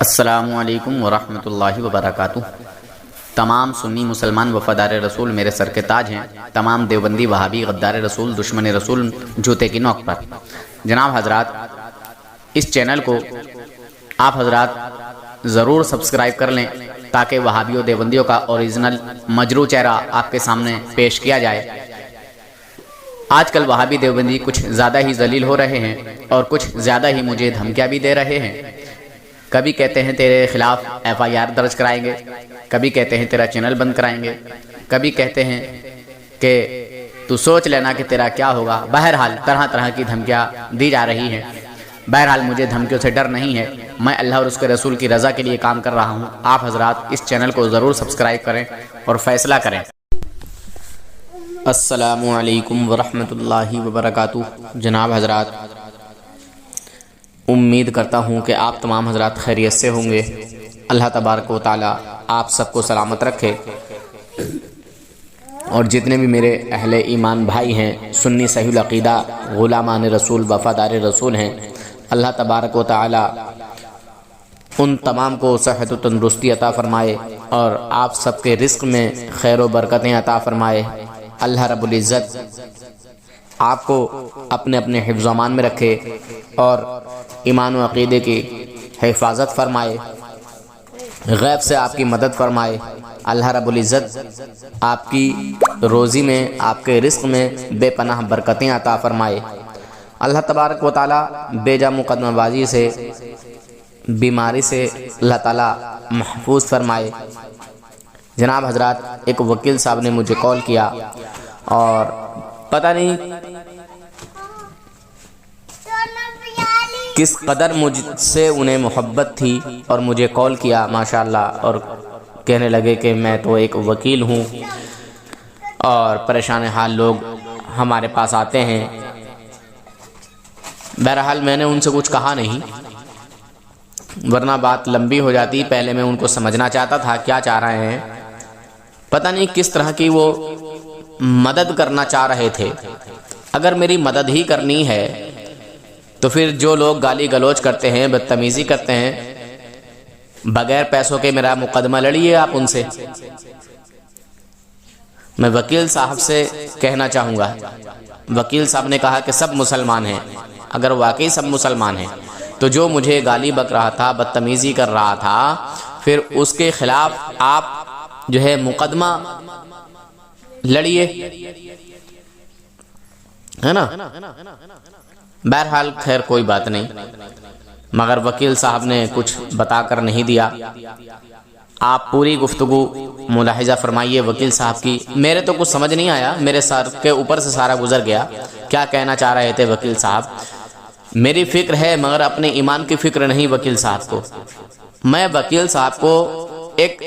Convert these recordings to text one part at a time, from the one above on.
السلام علیکم ورحمۃ اللہ وبرکاتہ۔ تمام سنی مسلمان وفادار رسول میرے سر کے تاج ہیں، تمام دیوبندی وہابی غدار رسول دشمن رسول جوتے کی نوک پر۔ جناب حضرات، اس چینل کو آپ حضرات ضرور سبسکرائب کر لیں تاکہ وہابیوں دیوبندیوں کا اوریجنل مجروح چہرہ آپ کے سامنے پیش کیا جائے۔ آج کل وہابی دیوبندی کچھ زیادہ ہی ذلیل ہو رہے ہیں اور کچھ زیادہ ہی مجھے دھمکیاں بھی دے رہے ہیں۔ کبھی کہتے ہیں تیرے خلاف FIR درج کرائیں گے، کبھی کہتے ہیں تیرا چینل بند کرائیں گے، کبھی کہتے ہیں کہ تو سوچ لینا کہ تیرا کیا ہوگا۔ بہرحال طرح طرح کی دھمکیاں دی جا رہی ہیں۔ بہرحال مجھے دھمکیوں سے ڈر نہیں ہے، میں اللہ اور اس کے رسول کی رضا کے لیے کام کر رہا ہوں۔ آپ حضرات اس چینل کو ضرور سبسکرائب کریں اور فیصلہ کریں۔ السلام علیکم ورحمۃ اللہ وبرکاتہ۔ جناب حضرات، امید کرتا ہوں کہ آپ تمام حضرات خیریت سے ہوں گے۔ اللہ تبارک و تعالی آپ سب کو سلامت رکھے، اور جتنے بھی میرے اہل ایمان بھائی ہیں، سنی صحیح العقیدہ غلامان رسول وفادار رسول ہیں، اللہ تبارک و تعالی ان تمام کو صحت و تندرستی عطا فرمائے اور آپ سب کے رزق میں خیر و برکتیں عطا فرمائے۔ اللہ رب العزت آپ کو اپنے اپنے حفظ و امان میں رکھے اور ایمان و عقیدے کی حفاظت فرمائے، غیب سے آپ کی مدد فرمائے۔ اللہ رب العزت آپ کی روزی میں، آپ کے رزق میں بے پناہ برکتیں عطا فرمائے۔ اللہ تبارک و تعالی بے جا مقدمہ بازی سے، بیماری سے اللہ تعالی محفوظ فرمائے۔ جناب حضرات، ایک وکیل صاحب نے مجھے کال کیا اور پتہ نہیں کس قدر مجھ سے انہیں محبت تھی اور مجھے کال کیا ماشاءاللہ، اور کہنے لگے کہ میں تو ایک وکیل ہوں اور پریشان حال لوگ ہمارے پاس آتے ہیں۔ بہرحال میں نے ان سے کچھ کہا نہیں، ورنہ بات لمبی ہو جاتی۔ پہلے میں ان کو سمجھنا چاہتا تھا کیا چاہ رہے ہیں، پتہ نہیں کس طرح کی وہ مدد کرنا چاہ رہے تھے۔ اگر میری مدد ہی کرنی ہے تو پھر جو لوگ گالی گلوچ کرتے ہیں، بدتمیزی کرتے ہیں، بغیر پیسوں کے میرا مقدمہ لڑیے آپ ان سے۔ میں وکیل صاحب سے کہنا چاہوں گا، وکیل صاحب نے کہا کہ سب مسلمان ہیں۔ اگر واقعی سب مسلمان ہیں تو جو مجھے گالی بک رہا تھا، بدتمیزی کر رہا تھا، پھر اس کے خلاف آپ جو ہے مقدمہ لڑیے، ہے نا۔ بہرحال خیر کوئی بات نہیں، مگر وکیل صاحب نے کچھ بتا کر نہیں دیا۔ آپ پوری گفتگو ملاحظہ فرمائیے وکیل صاحب کی۔ میرے تو کچھ سمجھ نہیں آیا، میرے سر کے اوپر سے سارا گزر گیا۔ کیا کہنا چاہ رہے تھے وکیل صاحب؟ میری فکر ہے مگر اپنے ایمان کی فکر نہیں وکیل صاحب کو۔ میں وکیل صاحب کو ایک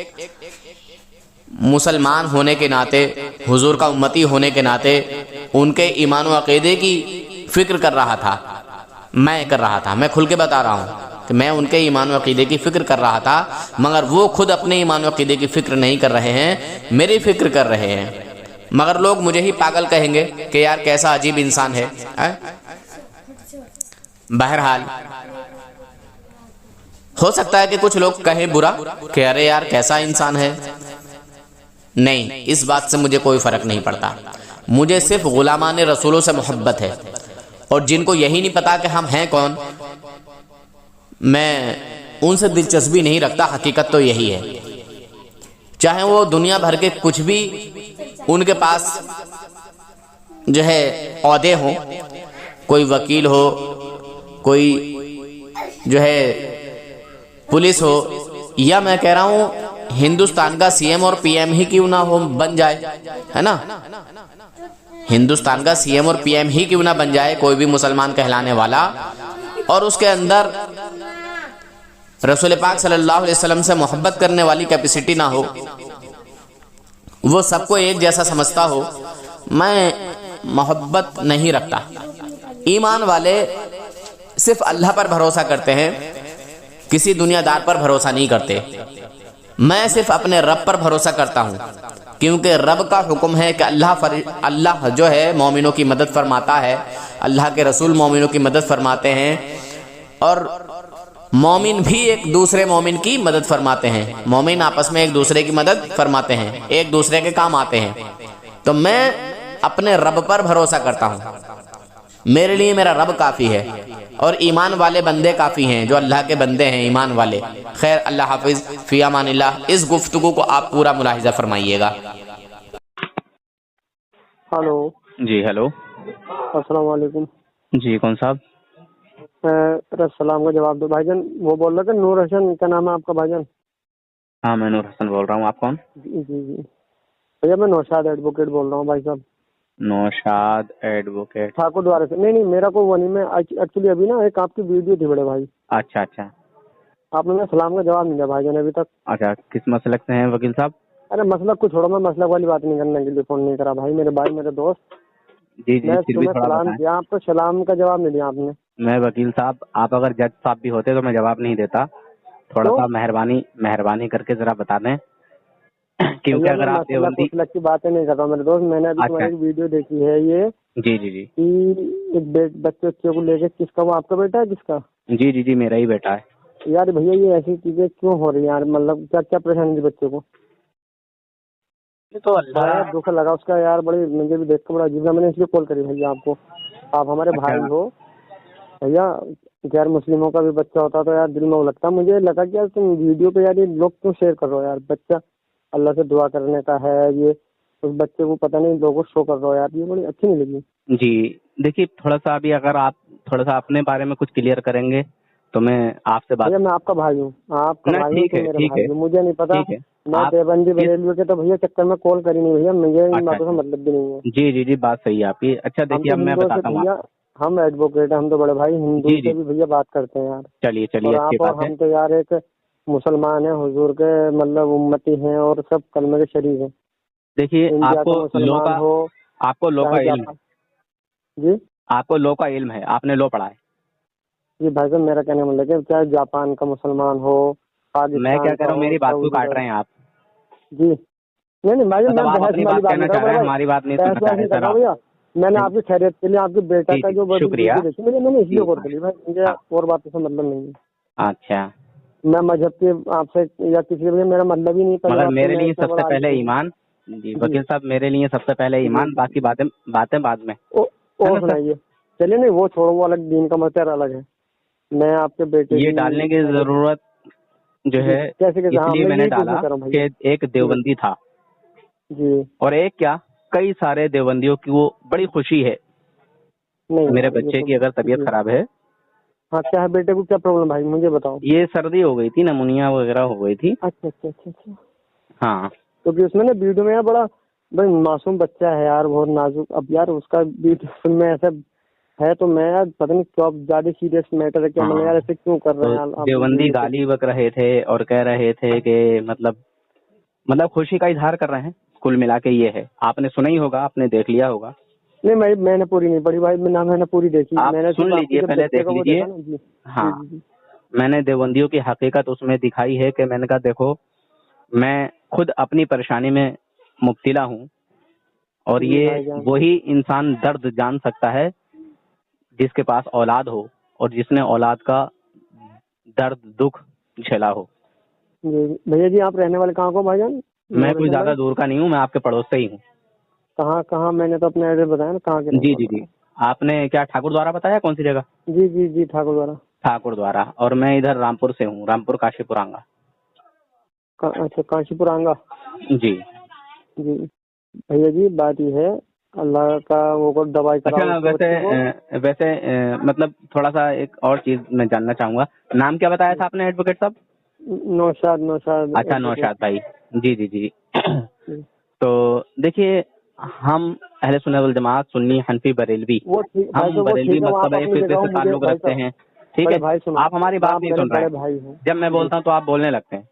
مسلمان ہونے کے ناطے، حضور کا امتی ہونے کے ناطے ان کے ایمان و عقیدے کی فکر کر رہا تھا۔ میں کھل کے بتا رہا ہوں کہ میں ان کے ایمان و عقیدے کی فکر کر رہا تھا، مگر وہ خود اپنے ایمان و عقیدے کی فکر نہیں کر رہے ہیں، میری فکر کر رہے ہیں۔ مگر لوگ مجھے ہی پاگل کہیں گے کہ یار کیسا عجیب انسان ہے۔ بہرحال ہو سکتا ہے کہ کچھ لوگ کہیں برا کہ ارے یار کیسا انسان ہے۔ نہیں، اس بات سے مجھے کوئی فرق نہیں پڑتا۔ مجھے صرف غلامان رسولوں سے محبت ہے، اور جن کو یہی نہیں پتا کہ ہم ہیں کون، میں ان سے دلچسپی نہیں رکھتا۔ حقیقت تو یہی ہے، چاہے وہ دنیا بھر کے کچھ بھی ان کے پاس جو ہے عہدے ہوں، کوئی وکیل ہو، کوئی جو ہے پولیس ہو، یا میں کہہ رہا ہوں ہندوستان کا CM اور PM ہی کیوں نہ ہو بن جائے، ہے نا۔ ہندوستان کا CM اور PM ہی کیوں نہ بن جائے کوئی بھی مسلمان کہلانے والا، اور اس کے اندر رسول پاک صلی اللہ علیہ وسلم سے محبت کرنے والی کیپیسٹی نہ ہو، وہ سب کو ایک جیسا سمجھتا ہو، میں محبت نہیں رکھتا۔ ایمان والے صرف اللہ پر بھروسہ کرتے ہیں، کسی دنیا دار پر بھروسہ نہیں کرتے۔ میں صرف اپنے رب پر بھروسہ کرتا ہوں، کیونکہ رب کا حکم ہے کہ اللہ جو ہے مومنوں کی مدد فرماتا ہے، اللہ کے رسول مومنوں کی مدد فرماتے ہیں، اور مومن بھی ایک دوسرے مومن کی مدد فرماتے ہیں، مومن آپس میں ایک دوسرے کی مدد فرماتے ہیں، ایک دوسرے کے کام آتے ہیں۔ تو میں اپنے رب پر بھروسہ کرتا ہوں، میرے لیے میرا رب کافی ہے، اور ایمان والے بندے کافی ہیں جو اللہ کے بندے ہیں، ایمان والے۔ خیر، اللہ حافظ، فی امان اللہ۔ اس گفتگو کو آپ پورا ملاحظہ فرمائیے گا۔ ہلو جی ہیلو، السلام علیکم۔ جی کون صاحب؟ السلام کا جواب دو بھائی جان۔ وہ بول رہا تھا نور حسن، کیا نام ہے آپ کا بھائی جان؟ ہاں میں نور حسن بول رہا ہوں، آپ کون؟ جی جی جی بھیا میں نوشاد ایڈوکیٹ بول رہا ہوں بھائی صاحب، نوشاد ایڈوکیٹ۔ ٹھاکر دوارے سے۔ نہیں میرا کوئی وہ نہیں، میں ایکچولی ابھی نا ایک آپ کی ویڈیو تھی بڑے بھائی، اچھا اچھا آپ نے میرے سلام کا جواب نہیں دیا بھائی جان ابھی تک۔ اچھا، کس مسلک سے ہیں وکیل صاحب؟ ارے مسلک کو چھوڑو، میں مسلک والی بات نہیں کرنے کے لیے فون نہیں کرا بھائی، میرے بھائی میرے دوست، جی جی، میں پھر بھی تمہیں تھوڑا سلام بتائیں۔ کیا، آپ تو سلام کا جواب نہیں دیا آپ نے۔ میں وکیل صاحب، آپ اگر جج صاحب بھی ہوتے تو میں جواب نہیں دیتا، تھوڑا کیوں؟ سا مہربانی کر کے ذرا بتا دیں، کیونکہ بھیا اگر میں آپ مسلک دیوبندی۔ وسلک کی باتیں نہیں کر رہا ہوں میرے دوست، میں نے ابھی اچھا، تمہاری ایک ویڈیو دیکھی ہے یہ جی جی جی کہ ایک بچے کو لے کے، کس کا، وہ آپ کا بیٹا ہے کس کا؟ جی جی جی، میرا ہی بیٹا ہے۔ یار بھیا یہ ایسی چیزیں کیوں ہو رہی ہیں یار؟ مطلب کیا کیا پریشانی تھی بچے کو؟ یہ تو بڑا یار اللہ۔ دکھ لگا اس کا یار، بڑی مجھے بھی دیکھ کے بڑا عجیب لگا، میں نے اس لیے کال کری بھیا آپ کو، آپ ہمارے اچھا، بھائی ہو بھیا، غیر مسلموں کا بھی بچہ ہوتا تو یار دل میں وہ لگتا۔ مجھے لگا کہ یار تم ویڈیو پہ یار یہ لوگ کیوں شیئر کر رہے ہو یار؟ بچہ اللہ سے دعا کرنے کا ہے، یہ اس بچے کو پتہ نہیں لوگوں کو شو کر رہے ہو یار، یہ بڑی اچھی نہیں لگی۔ جی دیکھیے، تھوڑا سا ابھی اگر آپ تھوڑا سا اپنے بارے میں کچھ کلیئر کریں گے تو میں آپ سے بات۔ بھیا میں آپ کا بھائی ہوں، آپ کا نہ بھائی ہوں، ٹھیک تو ہے، میرے ٹھیک بھائی ہے، ہوں، مجھے نہیں پتا، ٹھیک ہے۔ میں آپ دیوبندی کس؟ بریلوی کے تو بھیا چکر میں کال کری نہیں بھیا، مجھے ان اچھا باتوں سے اچھا، مطلب بھی نہیں ہے۔ جی جی جی، بات صحیح ہے آپ کی۔ اچھا ہم دیکھیے، تو اب میں ہندوؤں سے بتاتا ہوں آپ بھیا، ہم ایڈوکیٹ ہیں، ہم تو بڑے بھائی ہندو جی جی، سے بھی بھیا بات کرتے ہیں یار، چلیے اور چلیے، اچھی آپ اور بات ہے۔ ہم تو یار ایک مسلمان ہیں، حضور کے مطلب امتی ہیں، اور سب کلمے کے شریک ہیں۔ دیکھیے، انڈیا کا مسلمان ہو آپ کو لو کا چاہے علم ہے، جاپان۔ جی آپ کو لو کا علم ہے، آپ نے لو پڑھا ہے۔ جی بھائی صاحب، میرا کہنے کا مطلب ہے کہ چاہے جاپان کا مسلمان ہو، میں کیا پاکستان کہہ کا رہا ہوں، ہو، میری بات کو سعودی کاٹ کا رہے ہیں آپ، ہو۔ جی نہیں بھائی مطلب میں آپ بحث اپنی والی بات بات کہنا نہیں کر چاہ رہا رہے ہیں، بھائی، ہماری بات نہیں سننا بحث چاہ واس رہے نہیں کر سر رہا آپ۔ بھیا، میں نے آپ کی خیریت کے لیے آپ کے بیٹا جی کا جی، جو شکریہ۔ ویڈیو دیکھی میں نے اس جی لیے کال کری بھائی، مجھے ہاں، اور باتوں سے مطلب نہیں ہے، اچھا، میں مذہب کے آپ سے یا کسی سے میرا مطلب ہی نہیں، پہلے مگر بات تو میرے میں لیے اتنا سب سے بڑا پہلے عالم نہیں ایمان۔ جی ہوں۔ جی وکیل صاحب، میرے لیے سب سے پہلے جی ایمان، باقی باتیں بعد میں، ہے اور نا سر؟ سنائیے، چلیے نہیں وہ چھوڑو، وہ الگ دین کا مسئلہ الگ ہے، میں آپ کے بیٹے یہ کی ڈالنے کی خیریت۔ ضرورت جو جی ہے کیسے کیسے، اس ہاں لیے میں میں نے یہی پوچھنا ڈالا چاہ رہا ہوں کہ بھیا۔ ایک جی دیوبندی تھا، جی اور ایک کیا، کئی سارے دیوبندیوں کی وہ بڑی خوشی ہے نہیں میرے یار یہ بچے تو، کی اگر طبیعت جی خراب ہے۔ ہاں کیا ہے بیٹے کو، کیا پرابلم بھائی مجھے بتاؤ۔ یہ سردی ہو گئی تھی، نمونیا وغیرہ ہو گئی تھی۔ اچھا اچھا اچھا اچھا، ہاں کیونکہ اس میں نا ویڈیو میں یار بڑا بھائی معصوم بچہ ہے یار، بہت نازک، اب یار اس کا ویڈیو میں ایسا ہے تو میں یار پتہ نہیں کیوں زیادہ سیریس میٹر ہے کیا، مطلب ہاں، یار ایسے کیوں کر رہے تو ہیں یار آپ دیوبندی ویڈیو پہ؟ گالی بک رہے تھے اور کہہ رہے تھے کہ مطلب خوشی کا اظہار کر رہے ہیں، کل ملا کے یہ ہے۔ آپ نے سنا ہی ہوگا، آپ نے دیکھ لیا ہوگا۔ نہیں میں نے پوری نہیں پڑھی بھائی، میں نے پوری دیکھی، آپ میں نے سن صرف آپ کے لیجئے، جب پہلے بچے دیکھ کا وہ لیجئے۔ دیکھا نا۔ جی ہاں، جی جی جی میں نے دیوبندیوں کی حقیقت اس میں دکھائی ہے کہ میں نے کہا دیکھو، میں خود اپنی پریشانی میں مبتلا ہوں، اور جی یہ بھائی جان، وہی انسان درد جان سکتا ہے جس کے پاس اولاد ہو اور جس نے اولاد کا درد دکھ جھیلا ہو۔ جی بھیا جی آپ رہنے والے کہاں کو بھائی جان؟ میں نور کوئی حسن زیادہ بھائی دور کا نہیں ہوں، میں آپ کے پڑوس سے ہی ہوں۔ کہاں میں نے تو اپنا ایڈریس بتایا نا، کہاں کے رہنے جی جی والا جی، ہوں۔ آپ نے کیا ٹھاکر دوارا بتایا، کون سی جگہ؟ جی جی جی ٹھاکر دوارا۔ ٹھاکر دوارا، اور میں ادھر رامپور سے ہوں، رامپور کاشی پورانگا۔ اچھا کانچی پور آنگا۔ جی جی بھیا جی بات یہ ہے، اللہ کا وہ دوائی کراؤ اچھا، اس کو بچے کو۔ ویسے مطلب تھوڑا سا ایک اور چیز میں جاننا چاہوں گا، نام کیا بتایا تھا آپ نے ایڈوکیٹ صاحب؟ نوشاد اچھا، ایڈوکیٹ۔ نوشاد بھائی، جی جی جی۔ جی تو دیکھیے، ہم اہل سنت والجماعت، سنی، حنفی، بریلوی، وہ ٹھیک بھائی ہم صاحب، وہ بریلوی ٹھیک ہے، وہ آپ مذہب اپنی فرقے جگہ ہو، سے مجھے تعلق بھائی رکھتے صاحب ہیں، ٹھیک ہے؟ بڑے بھائی سنو، آپ ہماری بات آپ نہیں میرے سن بڑے رہے، بھائی ہیں۔ جب میں جی بولتا ہوں تو آپ بولنے لگتے ہیں،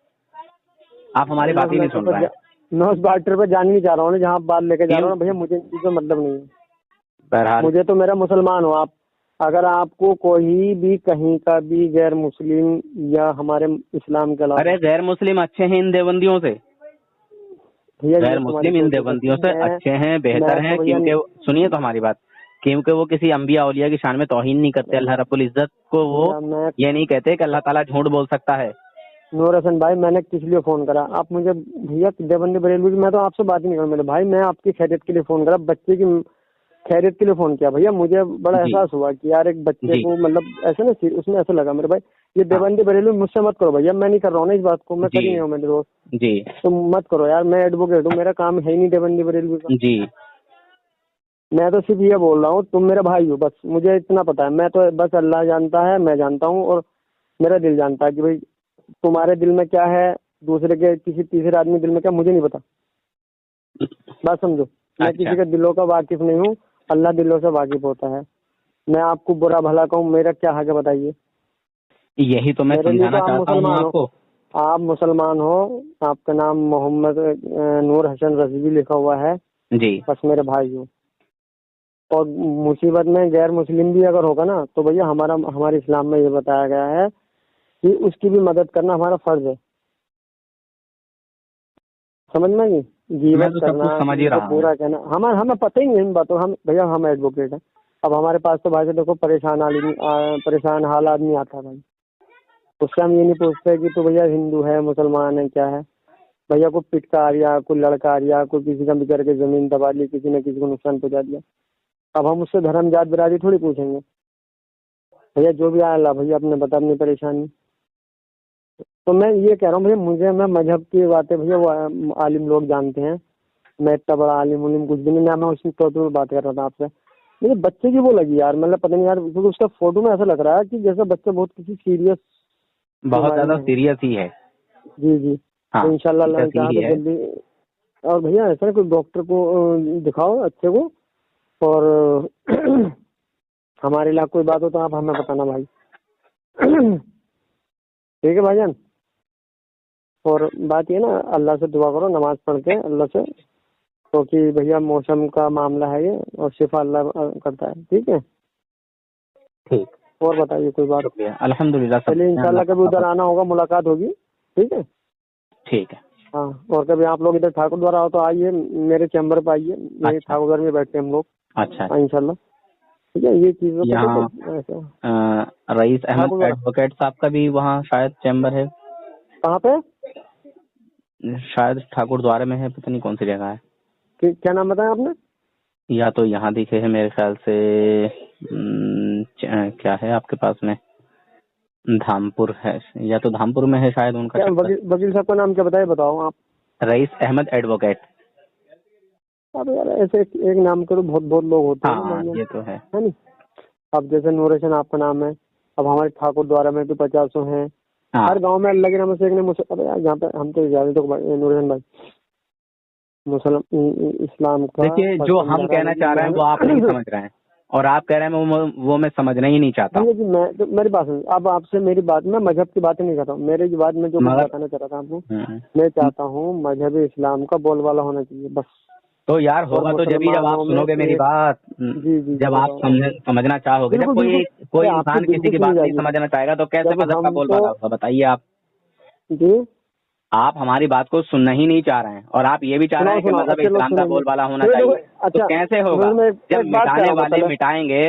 آپ ہماری بات ہی نہیں سن رہے ہیں۔ میں اس میٹر پہ جان نہیں چاہ رہا ہوں جہاں آپ بات لے کے جا رہا کیوں؟ ہوں نا بھیا، مجھے ان چیزوں سے مطلب نہیں ہے، بہرحال، مجھے تو میرا مسلمان ہو آپ، اگر آپ کو کوئی بھی کہیں کا بھی غیر مسلم یا ہمارے اسلام کے علاوہ، ارے غیر مسلم اچھے ہیں ان دیوبندیوں سے، بھیا غیر یہ تمہاری مسلم ان سوچ ہو دیوبندیوں سکتی سے ہے، اچھے ہیں، بہتر میں ہیں، تو بھیا کیونکہ سنیے تو ہماری بات، کیونکہ وہ کسی انبیاء اولیاء کی شان میں توہین نہیں کرتے. اللہ رب العزت کو وہ میں یہ نہیں کہتے کہ اللہ تعالیٰ جھوٹ بول سکتا ہے. نور حسن بھائی میں نے کس لیے فون کرا؟ آپ مجھے بھیا دیوبندی بریلوی کی، میں تو آپ سے بات ہی نہیں کروں میرے بھائی، میں آپ کی خیریت کے لیے فون کرا، بچے کی خیریت کے لیے فون کیا. بھیا مجھے بڑا جی احساس ہوا کہ یار ایک بچے جی کو مطلب ایسے نا اس میں ایسا لگا میرے بھائی. یہ دیوبندی بریلوی مجھ سے مت کرو بھیا، میں نہیں کر رہا ہوں نا اس بات کو، میں کر ہی جی نہیں ہوں میرے دوست، جی تو مت کرو یار. میں ایڈوکیٹ ہوں، میرا کام ہے ہی نہیں دیوبندی بریلوی کا. جی میں تو صرف یہ بول رہا ہوں تم میرا بھائی ہو، بس مجھے اتنا پتا ہے. میں تو بس اللہ جانتا ہے، میں جانتا ہوں، اور میرا دل جانتا ہے کہ بھائی تمہارے دل میں کیا ہے، دوسرے کے کسی تیسرے آدمی دل میں کیا مجھے نہیں پتا. بات سمجھو، میں اچھا کسی کے دلوں کا واقف نہیں ہوں، اللہ دلوں سے واقف ہوتا ہے. میں آپ کو برا بھلا کہوں، میرا کیا حق ہے بتائیے؟ یہی تو میں میرے لیے سمجھانا تو آپ چاہتا ہوں مسلمان آپ ہو، کو. آپ مسلمان ہو، آپ کا نام محمد نور حسن رضوی لکھا ہوا ہے، جی بس میرے بھائی ہو. اور مصیبت میں غیر مسلم بھی اگر ہوگا نا تو بھیا ہمارے اسلام میں یہ بتایا گیا ہے کہ اس کی بھی مدد کرنا ہمارا فرض ہے. سمجھنا نہیں، میں غیبت تو سب کرنا، کچھ سمجھ ہی کسی کو رہا ہوں. برا کہنا، ہمیں پتہ ہی نہیں ان باتوں. ہم ایڈوکیٹ ہیں. اب ہمارے پاس تو بھائی دیکھو پریشان حال آدمی آتا ہے بھائی، اس سے ہم یہ نہیں پوچھتے کہ تو بھیا ہندو ہے مسلمان ہے کیا ہے. بھیا کو پٹکا آ رہا، کوئی لڑکا آ رہا، کوئی کسی کا بچار کے زمین دبا لی، کسی نے کسی کو نقصان پہنچا دیا. اب ہم اس سے دھرم جات برادری تھوڑی پوچھیں گے. بھیا جو بھی آیا اللہ بھیا اپنے بتا اپنی پریشانی. تو میں یہ کہہ رہا ہوں بھیا میں مذہب کی باتیں بھیا وہ عالم لوگ جانتے ہیں، میں اتنا بڑا عالم علم کچھ بھی نہیں. میں اسی طور پر بات کر رہا تھا آپ سے. مجھے بچے کی وہ لگی یار، مطلب پتہ نہیں یار، کیونکہ اس کا فوٹو میں ایسا لگ رہا ہے کہ جیسے بچہ بہت کسی سیریس بہت بیماری زیادہ میں ہے. سیریس ہی ہے. جی جی. ہاں تو انشاءاللہ اللہ نے سیریس چاہا ہی تو ہے. جلدی. اور بھیا ایسا کوئی ڈاکٹر کو دکھاؤ اچھے کو، اور ہمارے علاقے کوئی بات ہو تو آپ ہمیں بتانا بھائی. ٹھیک ہے بھائی جان. اور بات یہ نا اللہ سے دعا کرو نماز پڑھ کے اللہ سے، کیونکہ بھیا موسم کا معاملہ ہے یہ، اور شفا اللہ کرتا ہے. ٹھیک ہے. ٹھیک. اور بتائیے کوئی بات؟ شکریہ. الحمدللہ سب چلیے انشاءاللہ کبھی ادھر آنا ہوگا، ملاقات ہوگی. ٹھیک ہے. ٹھیک ہے. ہاں. اور کبھی آپ لوگ ادھر ٹھاکر دوارا آؤ تو آئیے میرے چیمبر پہ آئیے، یہی اچھا ٹھاکر میں بیٹھتے ہیں ہم لوگ. اچھا. ہاں انشاءاللہ. ٹھیک ہے. یہ چیزوں کا یہاں ایسا رئیس احمد ٹھاکر دوارا ایڈوکیٹ صاحب کا بھی وہاں شاید چیمبر ہے. کہاں پہ؟ شاید ٹھاکر دوارے میں ہے، پتہ نہیں کون سی جگہ ہے. کیا نام بتایا آپ نے؟ یا تو یہاں دکھے ہے میرے خیال سے. کیا ہے آپ کے پاس میں؟ دھامپور ہے، یا تو دھامپور میں ہے شاید ان کا کیا چیمبر. وکیل صاحب کا نام کیا بتائے بتاؤ آپ؟ رئیس احمد ایڈوکیٹ. اب یار ایسے ایک نام کے تو بہت لوگ ہوتے ہیں نا ہاں بھیا، یہ تو ہے. ہے نا. اب جیسے نور حسن آپ کا نام ہے، اب ہمارے ٹھاکر دوارا میں تو 50 ہیں. ہاں ہر گاؤں میں اللہ کے نام سے ایک نے مجھ سے یہاں پہ ہم تو زیادہ تو نور حسن بھائی اسلام کا دیکھیے جو ہم کہنا چاہ رہے ہیں وہ آپ نہیں سمجھ رہے ہیں، اور آپ کہہ رہے ہیں وہ میں سمجھنا ہی نہیں چاہتا. بھیا جی میں میری بات سنیں، اب آپ سے میری بات میں مذہب کی باتیں نہیں کرتا ہوں. میری بات میں جو کچھ مگر بتانا چاہتا تھا آپ کو، میں چاہتا ہوں مذہب اسلام کا بول والا ہونا چاہیے بس. تو یار اور ہوگا تو جب آپ مسلمانوں میں سنو گے میری ایک، بات، جی جی جب آپ بتاؤ. سمجھنا چاہو گے. جب بالکل بالکل. کوئی آپ کی انسان کسی بالکل کی سنی بات جائے نہیں گی. سمجھنا چاہے گا تو کیسے جب مذہب کا ہم بول تو بالا ہوگا بتائیے آپ. جی آپ ہماری بات کو سننا ہی نہیں چاہ رہے ہیں، اور آپ یہ بھی چاہ رہے ہیں کہ سناؤ مذہب چلو اسلام کا سنیں گے. بول بالا ہونا چلو دیکھو، چاہیے. تو اچھا کیسے ہوگا میں جب ایک بات کہہ مٹانے رہا ہوں والے پہلے مٹائیں گے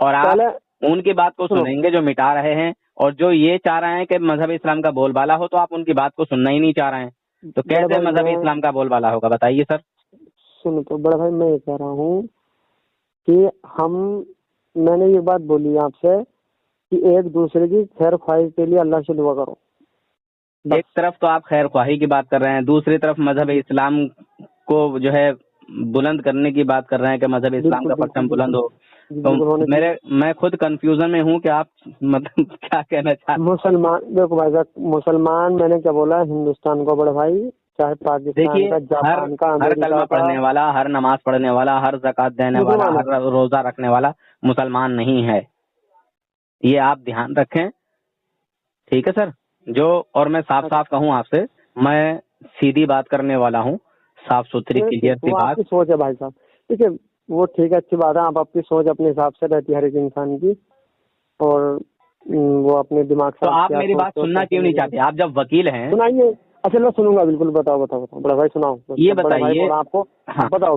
اور آپ پہلے ان کی بات کو سنو. سنیں گے جو مٹا رہے ہیں، اور جو یہ چاہ رہے ہیں کہ مذہب اسلام کا بول بالا ہو تو آپ ان کی بات کو سننا ہی نہیں چاہ رہے ہیں. تو بڑے کیسے بھائی مذہب اسلام کا بول بالا ہوگا بتائیے سر. سنو تو بڑے بھائی میں یہ کہہ رہا ہوں کہ میں نے یہ بات بولی آپ سے کہ ایک دوسرے کی خیر خواہی کے لیے اللہ سے دعا کرو. ایک طرف تو آپ خیر خواہی کی بات کر رہے ہیں، دوسری طرف مذہب اسلام کو جو ہے بلند کرنے کی بات کر رہے ہیں کہ مذہب اسلام بالکل کا بالکل پرچم بلند بالکل ہو. تو بالکل ہونا چاہیے. میں خود کنفیوژن میں ہوں کہ آپ مطلب کیا کہنا چاہتے ہیں. مسلمان دیکھو بھائی صاحب، مسلمان میں نے کیا بولا، ہندوستان کو بڑے بھائی، چاہے پاکستان دیکھیے کا، جاپان کا، ہر امریکہ کلمہ کا، پڑھنے والا، ہر نماز پڑھنے والا، ہر زکوٰۃ دینے والا، مسلمان ہے. ہر روزہ رکھنے والا مسلمان نہیں ہے. یہ آپ دھیان رکھیں. ٹھیک ہے سر. اور میں صاف صاف کہوں آپ سے، میں سیدھی بات کرنے والا ہوں، صاف ستھری کلیئر سی وہ آپ بات. کی سوچ ہے بھائی صاحب. ٹھیک ہے، وہ ٹھیک ہے، اچھی بات ہے. آپ کی سوچ اپنے حساب سے رہتی ہے ہر ایک انسان کی، اور وہ اپنے دماغ سے تو آپ کیا میری بات سوچتے ہو سننا کیسے کیوں نہیں نہیں. چاہتے؟ آپ جب وکیل ہیں سنائیے. اچھا میں سنوں گا بالکل. بتاؤ بڑا بھائی سناؤ. یہ بڑا بھائی بتائیے. بولا آپ کو، ہاں بتاؤ.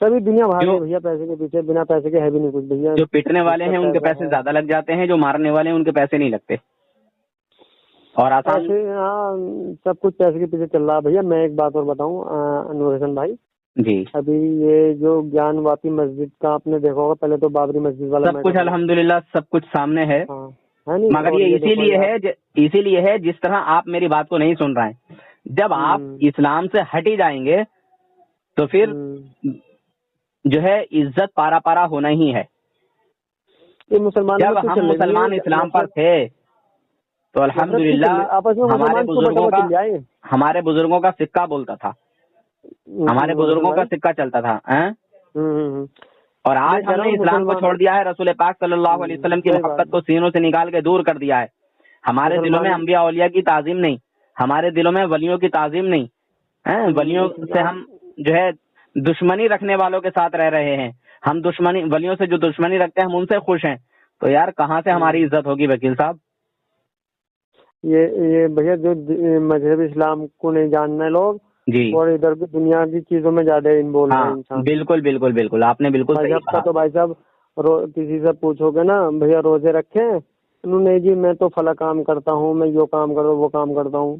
سبھی دنیا بھاگ ہے بھیا پیسے کے پیچھے، بنا پیسے کے ہے بھی نہیں کچھ بھیا. جو پیٹنے والے ہیں ان کے پیسے زیادہ لگ جاتے ہیں، جو مارنے والے ہیں ان کے پیسے نہیں لگتے. اور آسان پیسے، ہاں سب کچھ پیسے کے پیچھے چل رہا ہے بھیا. میں ایک بات اور بتاؤں نور حسن بھائی، جی ابھی یہ جو گیان واپی مسجد کا آپ نے دیکھا ہوگا، پہلے تو بابری مسجد والا سب کچھ الحمدللہ سب کچھ سامنے ہے. ہاں ہے نہیں، مگر اور یہ اسی لیے ہے جس طرح آپ میری بات کو نہیں سن رہے ہیں. جب آپ اسلام سے ہٹ ہی جائیں گے تو پھر جو ہے عزت پارا پارا ہونا ہی ہے. جب ہم مسلمان اسلام پر تھے تو الحمدللہ ہمارے بزرگوں کا سکہ بولتا تھا، ہمارے بزرگوں کا سکہ چلتا تھا. اور آج ہم نے اسلام کو چھوڑ دیا ہے، رسول پاک صلی اللہ علیہ وسلم کی محبت کو سینوں سے نکال کے دور کر دیا ہے. ہمارے دلوں میں انبیاء اولیاء کی تعظیم نہیں، ہمارے دلوں میں ولیوں کی تعظیم نہیں. ولیوں سے ہم جو ہے دشمنی رکھنے والوں کے ساتھ رہ رہے ہیں. ہم ولیوں سے جو دشمنی رکھتے ہیں ہم ان سے خوش ہیں. تو یار کہاں سے ہماری عزت ہوگی وکیل صاحب؟ یہ بھیا جو مذہب اسلام کو نہیں جاننا ہے لوگ جی، اور ادھر کی دنیا کی چیزوں میں زیادہ انوالو ہے انسان. بالکل بالکل بالکل، آپ نے بالکل صحیح مذہب کا کہا. تو بھائی صاحب کسی سے پوچھو گے نا بھیا روزے رکھے ہیں، انہوں نے جی میں تو فلاں کام کرتا ہوں، میں یہ کام کرتا ہوں، وہ کام کرتا ہوں.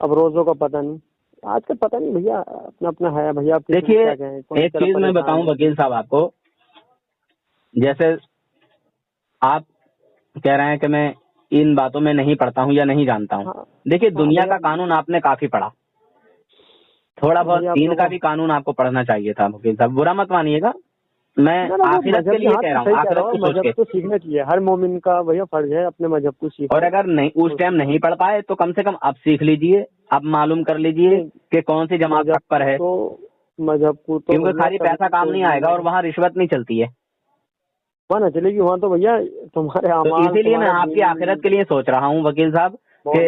اب روزوں کا پتہ نہیں، آج کل پتہ نہیں بھیا، اپنا اپنا ہے بھیا. دیکھیے ایک چیز میں بتاؤں وکیل صاحب آپ کو، جیسے آپ کہہ رہے ہیں کہ میں ان باتوں میں نہیں پڑھتا ہوں یا نہیں جانتا ہوں. دیکھیے دنیا کا قانون آپ نے کافی پڑھا، تھوڑا بہت دین کا بھی قانون آپ کو پڑھنا چاہیے تھا وکیل صاحب. برا مت مانیے گا، میں آخرت کے لیے کہہ رہا ہوں، آخرت کو سوچ کے. مذہب تو سیکھنا چاہیے، ہر مومن کا بھیا فرض ہے اپنے مذہب کو سیکھنا. اور اگر نہیں اس ٹائم نہیں پڑھ پائے تو کم سے کم اب سیکھ لیجئے، اب معلوم کر لیجئے کہ کون سی جماعت حق پر ہے. مذہب کو تو کیونکہ خالی پیسہ کام نہیں آئے گا، اور وہاں رشوت نہیں چلتی ہے. وہاں نہ چلے گی، وہاں تو بھیا تمہارے اعمال. اسی لیے میں آپ کی آخرت کے لیے سوچ رہا ہوں وکیل صاحب کہ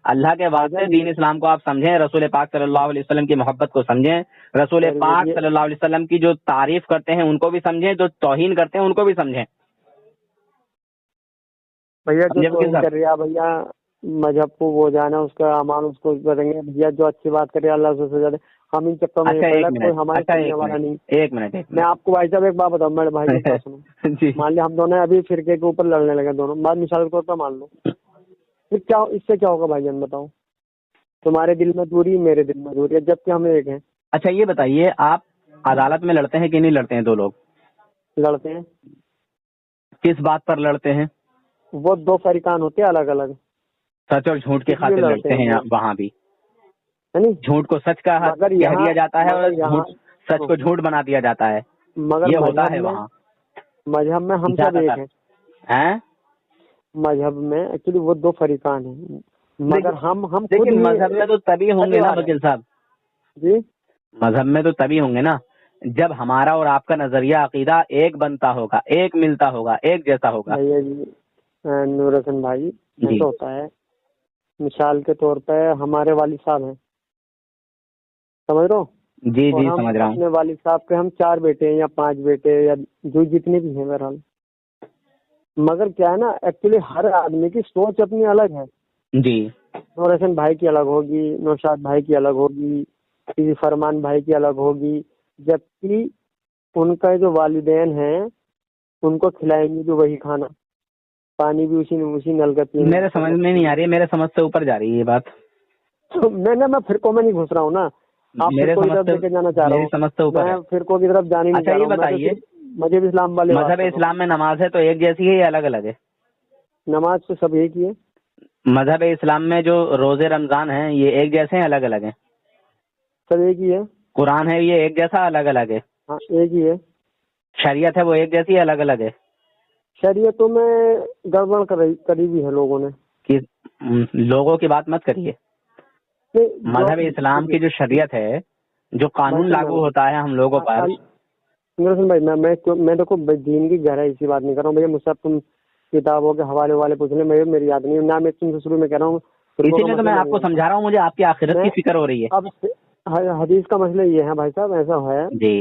اللہ کے واسطے دین اسلام کو آپ سمجھیں، رسول پاک صلی اللہ علیہ وسلم کی محبت کو سمجھیں، رسول پاک صلی اللہ علیہ وسلم کی جو تعریف کرتے ہیں ان کو بھی سمجھیں، جو توہین کرتے ہیں ان کو بھی سمجھیں. بھیا جو توہین کر رہا بھیا مذہب کو وہ جانا، اس کا اعمال اس کو کریں گے. بھیا جو اچھی بات کرے اللہ سے سجا دے. ہم ان چکروں میں کوئی ہمارے سننے والا نہیں. ایک منٹ میں آپ کو بھائی صاحب ایک بات بتاؤں، میرے بھائی کی بات سنو. مان لیا ہم دونوں ابھی فرقے کے اوپر لڑنے لگے دونوں، بعد مثال کے طور پر مان لو، پھر کیا اس سے کیا ہوگا بھائی جان بتاؤ؟ تمہارے دل میں دوری، میرے دل میں دوری ہے، جبکہ ہم ایک ہیں. اچھا یہ بتائیے، آپ عدالت میں لڑتے ہیں کہ نہیں لڑتے ہیں؟ دو لوگ لڑتے ہیں. کس بات پر لڑتے ہیں؟ وہ دو فریقان ہوتے ہیں الگ الگ. سچ اور جھوٹ کے خاطر لڑتے ہیں وہاں بھی. جھوٹ کو سچ کا کہہ دیا جاتا ہے اور سچ کو جھوٹ بنا دیا جاتا ہے. مگر یہ ہوتا ہے وہاں. مذہب میں ہم سب ایک ہیں. مذہب میں ایکچولی وہ دو فریقان ہیں، مگر ہم خود مذہب میں تو تبھی ہوں گے نا وکیل صاحب. جی مذہب میں تو تبھی ہوں گے نا جب ہمارا اور آپ کا نظریہ عقیدہ ایک بنتا ہوگا، ایک ملتا ہوگا، ایک جیسا ہوگا. نور حسن بھائی ایسا ہوتا ہے، مثال کے طور پہ ہمارے والد صاحب ہیں، سمجھ رہے ہو؟ جی جی سمجھ رہا ہوں. اپنے والد صاحب کے ہم 4 بیٹے ہیں یا 5 بیٹے یا جو جتنے بھی ہیں بہرحال. مگر کیا ہے نا ایکچولی ہر آدمی کی سوچ اپنی الگ ہے. جی نور حسن بھائی کی الگ ہوگی، نوشاد بھائی کی الگ ہوگی، فرمان بھائی کی الگ ہوگی. جبکہ ان کا جو والدین ہیں ان کو کھلائیں گے بھی وہی کھانا، پانی بھی اسی نل کا پییں گے. میرے سمجھ میں نہیں آ رہی ہے، میرے سمجھ سے اوپر جا رہی ہے یہ بات. میں فرقوں میں نہیں گھس رہا ہوں نا، آپ فرقوں کی طرف لے کے جانا چاہ رہا ہوں، میں فرقوں کی طرف جانے نہیں چاہ رہا ہوں. بتائیے مذہب اسلام والے، مذہب اسلام میں نماز ہے تو ایک جیسی ہے یا الگ الگ ہے؟ نماز تو سب ایک ہی ہے. مذہب اسلام میں جو روزے رمضان ہیں یہ ایک جیسے ہیں الگ الگ ہیں؟ سب ایک ہی ہے. قرآن ہے یہ ایک جیسا الگ الگ ہے؟ ہاں ایک ہی ہے. شریعت ہے وہ ایک جیسی الگ الگ ہے؟ شریعتوں میں گڑبڑ کری بھی ہے لوگوں نے. لوگوں کی بات مت کریے. مذہب اسلام کی جو شریعت ہے، جو قانون لاگو ہوتا ہے ہم لوگوں پر. بھائی میں دیکھو دین کی گہرائی اسی بات نہیں کر رہا ہوں بھیا. مجھ سے تم کتابوں کے حوالے والے پوچھ لیں، میری یاد نہیں نہ. میں تم سے شروع میں کہہ رہا ہوں، اسی لیے تو میں آپ کو سمجھا رہا ہوں، مجھے آپ کی آخرت کی فکر ہو رہی ہے. اب حدیث کا مسئلہ یہ ہے بھائی صاحب، ایسا ہے جی.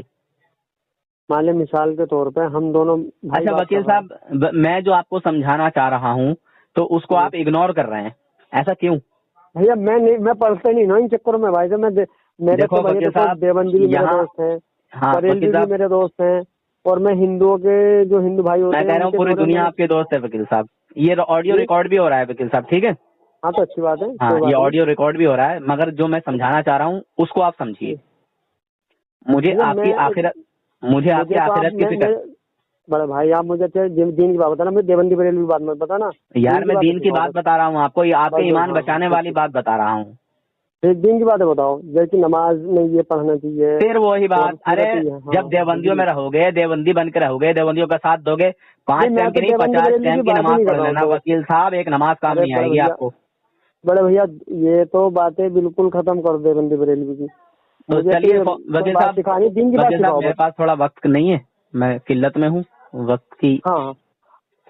مان لیں مثال کے طور پہ ہم دونوں. اچھا وکیل صاحب، میں جو آپ کو سمجھانا چاہ رہا ہوں تو اس کو آپ اگنور کر رہے ہیں، ایسا کیوں؟ بھیا میں پڑھتا نہیں نا ان چکروں میں بھائی صاحب. میرے دیکھو تو بھائی وکیل دیکھو صاحب، دیوبندی بھی میرے یہاں دوست ہیں، ہاں بریلوی وکیل بھی صاحب، میرے دوست ہیں، اور میں ہندوؤں کے جو ہندو بھائی ہوتے میں ہیں کہہ رہا ان ہوں کے پوری تھوڑے دنیا میں، آپ کے دوست ہے وکیل صاحب. یہ آڈیو جی ریکارڈ بھی ہو رہا ہے وکیل صاحب، ٹھیک ہے؟ ہاں تو اچھی بات ہے، ہاں کوئی یہ بات نہیں. آڈیو ریکارڈ بھی ہو رہا ہے، مگر جو میں سمجھانا چاہ رہا ہوں اس کو آپ سمجھیے. جی مجھے بھیا آپ کی آخرت، مجھے آپ کی مجھے تو آپ آخرت کی فکر. بڑے بھائی آپ مجھے اچھا دین کی بات بتانا، مجھے دیوبندی بریلوی کی بات مت بتانا. یار میں دین اچھی کی بتاؤ بات بس. بتا رہا ہوں آپ کو، یہ آپ کے بس ایمان ہاں ہاں بچانے ٹھیک والی ٹھیک. بات بتا رہا ہوں. ایک دین کی باتیں بتاؤ، جیسے نماز میں یہ پڑھنا چاہیے پھر وہی اور بات، ارے سورت ہی ہے. ہاں جب دیوبندیوں جی میں رہو گے، دیوبندی بن کے رہو گے، دیوبندیوں کا ساتھ دو گے، نہیں 5 میں ٹائم تو کی نہیں دیوبندی 50 بریلوی ٹائم کی کی بات ہی نماز نہیں کر پڑھ رہا ہوں لینا دوست. وکیل صاحب، ایک نماز کام ارے نہیں آئے گی آپ کو. بڑے بھیا یہ تو باتیں بالکل ختم کر دے دیوبندی بریلوی کی. تو مجھے چلیے کوئی وکیل بات صاحب، سکھانی، دین کی بات وکیل صاحب سکھاؤ میرے بس. پاس تھوڑا وقت نہیں ہے، میں قلت میں ہوں، وقت کی ہاں ہاں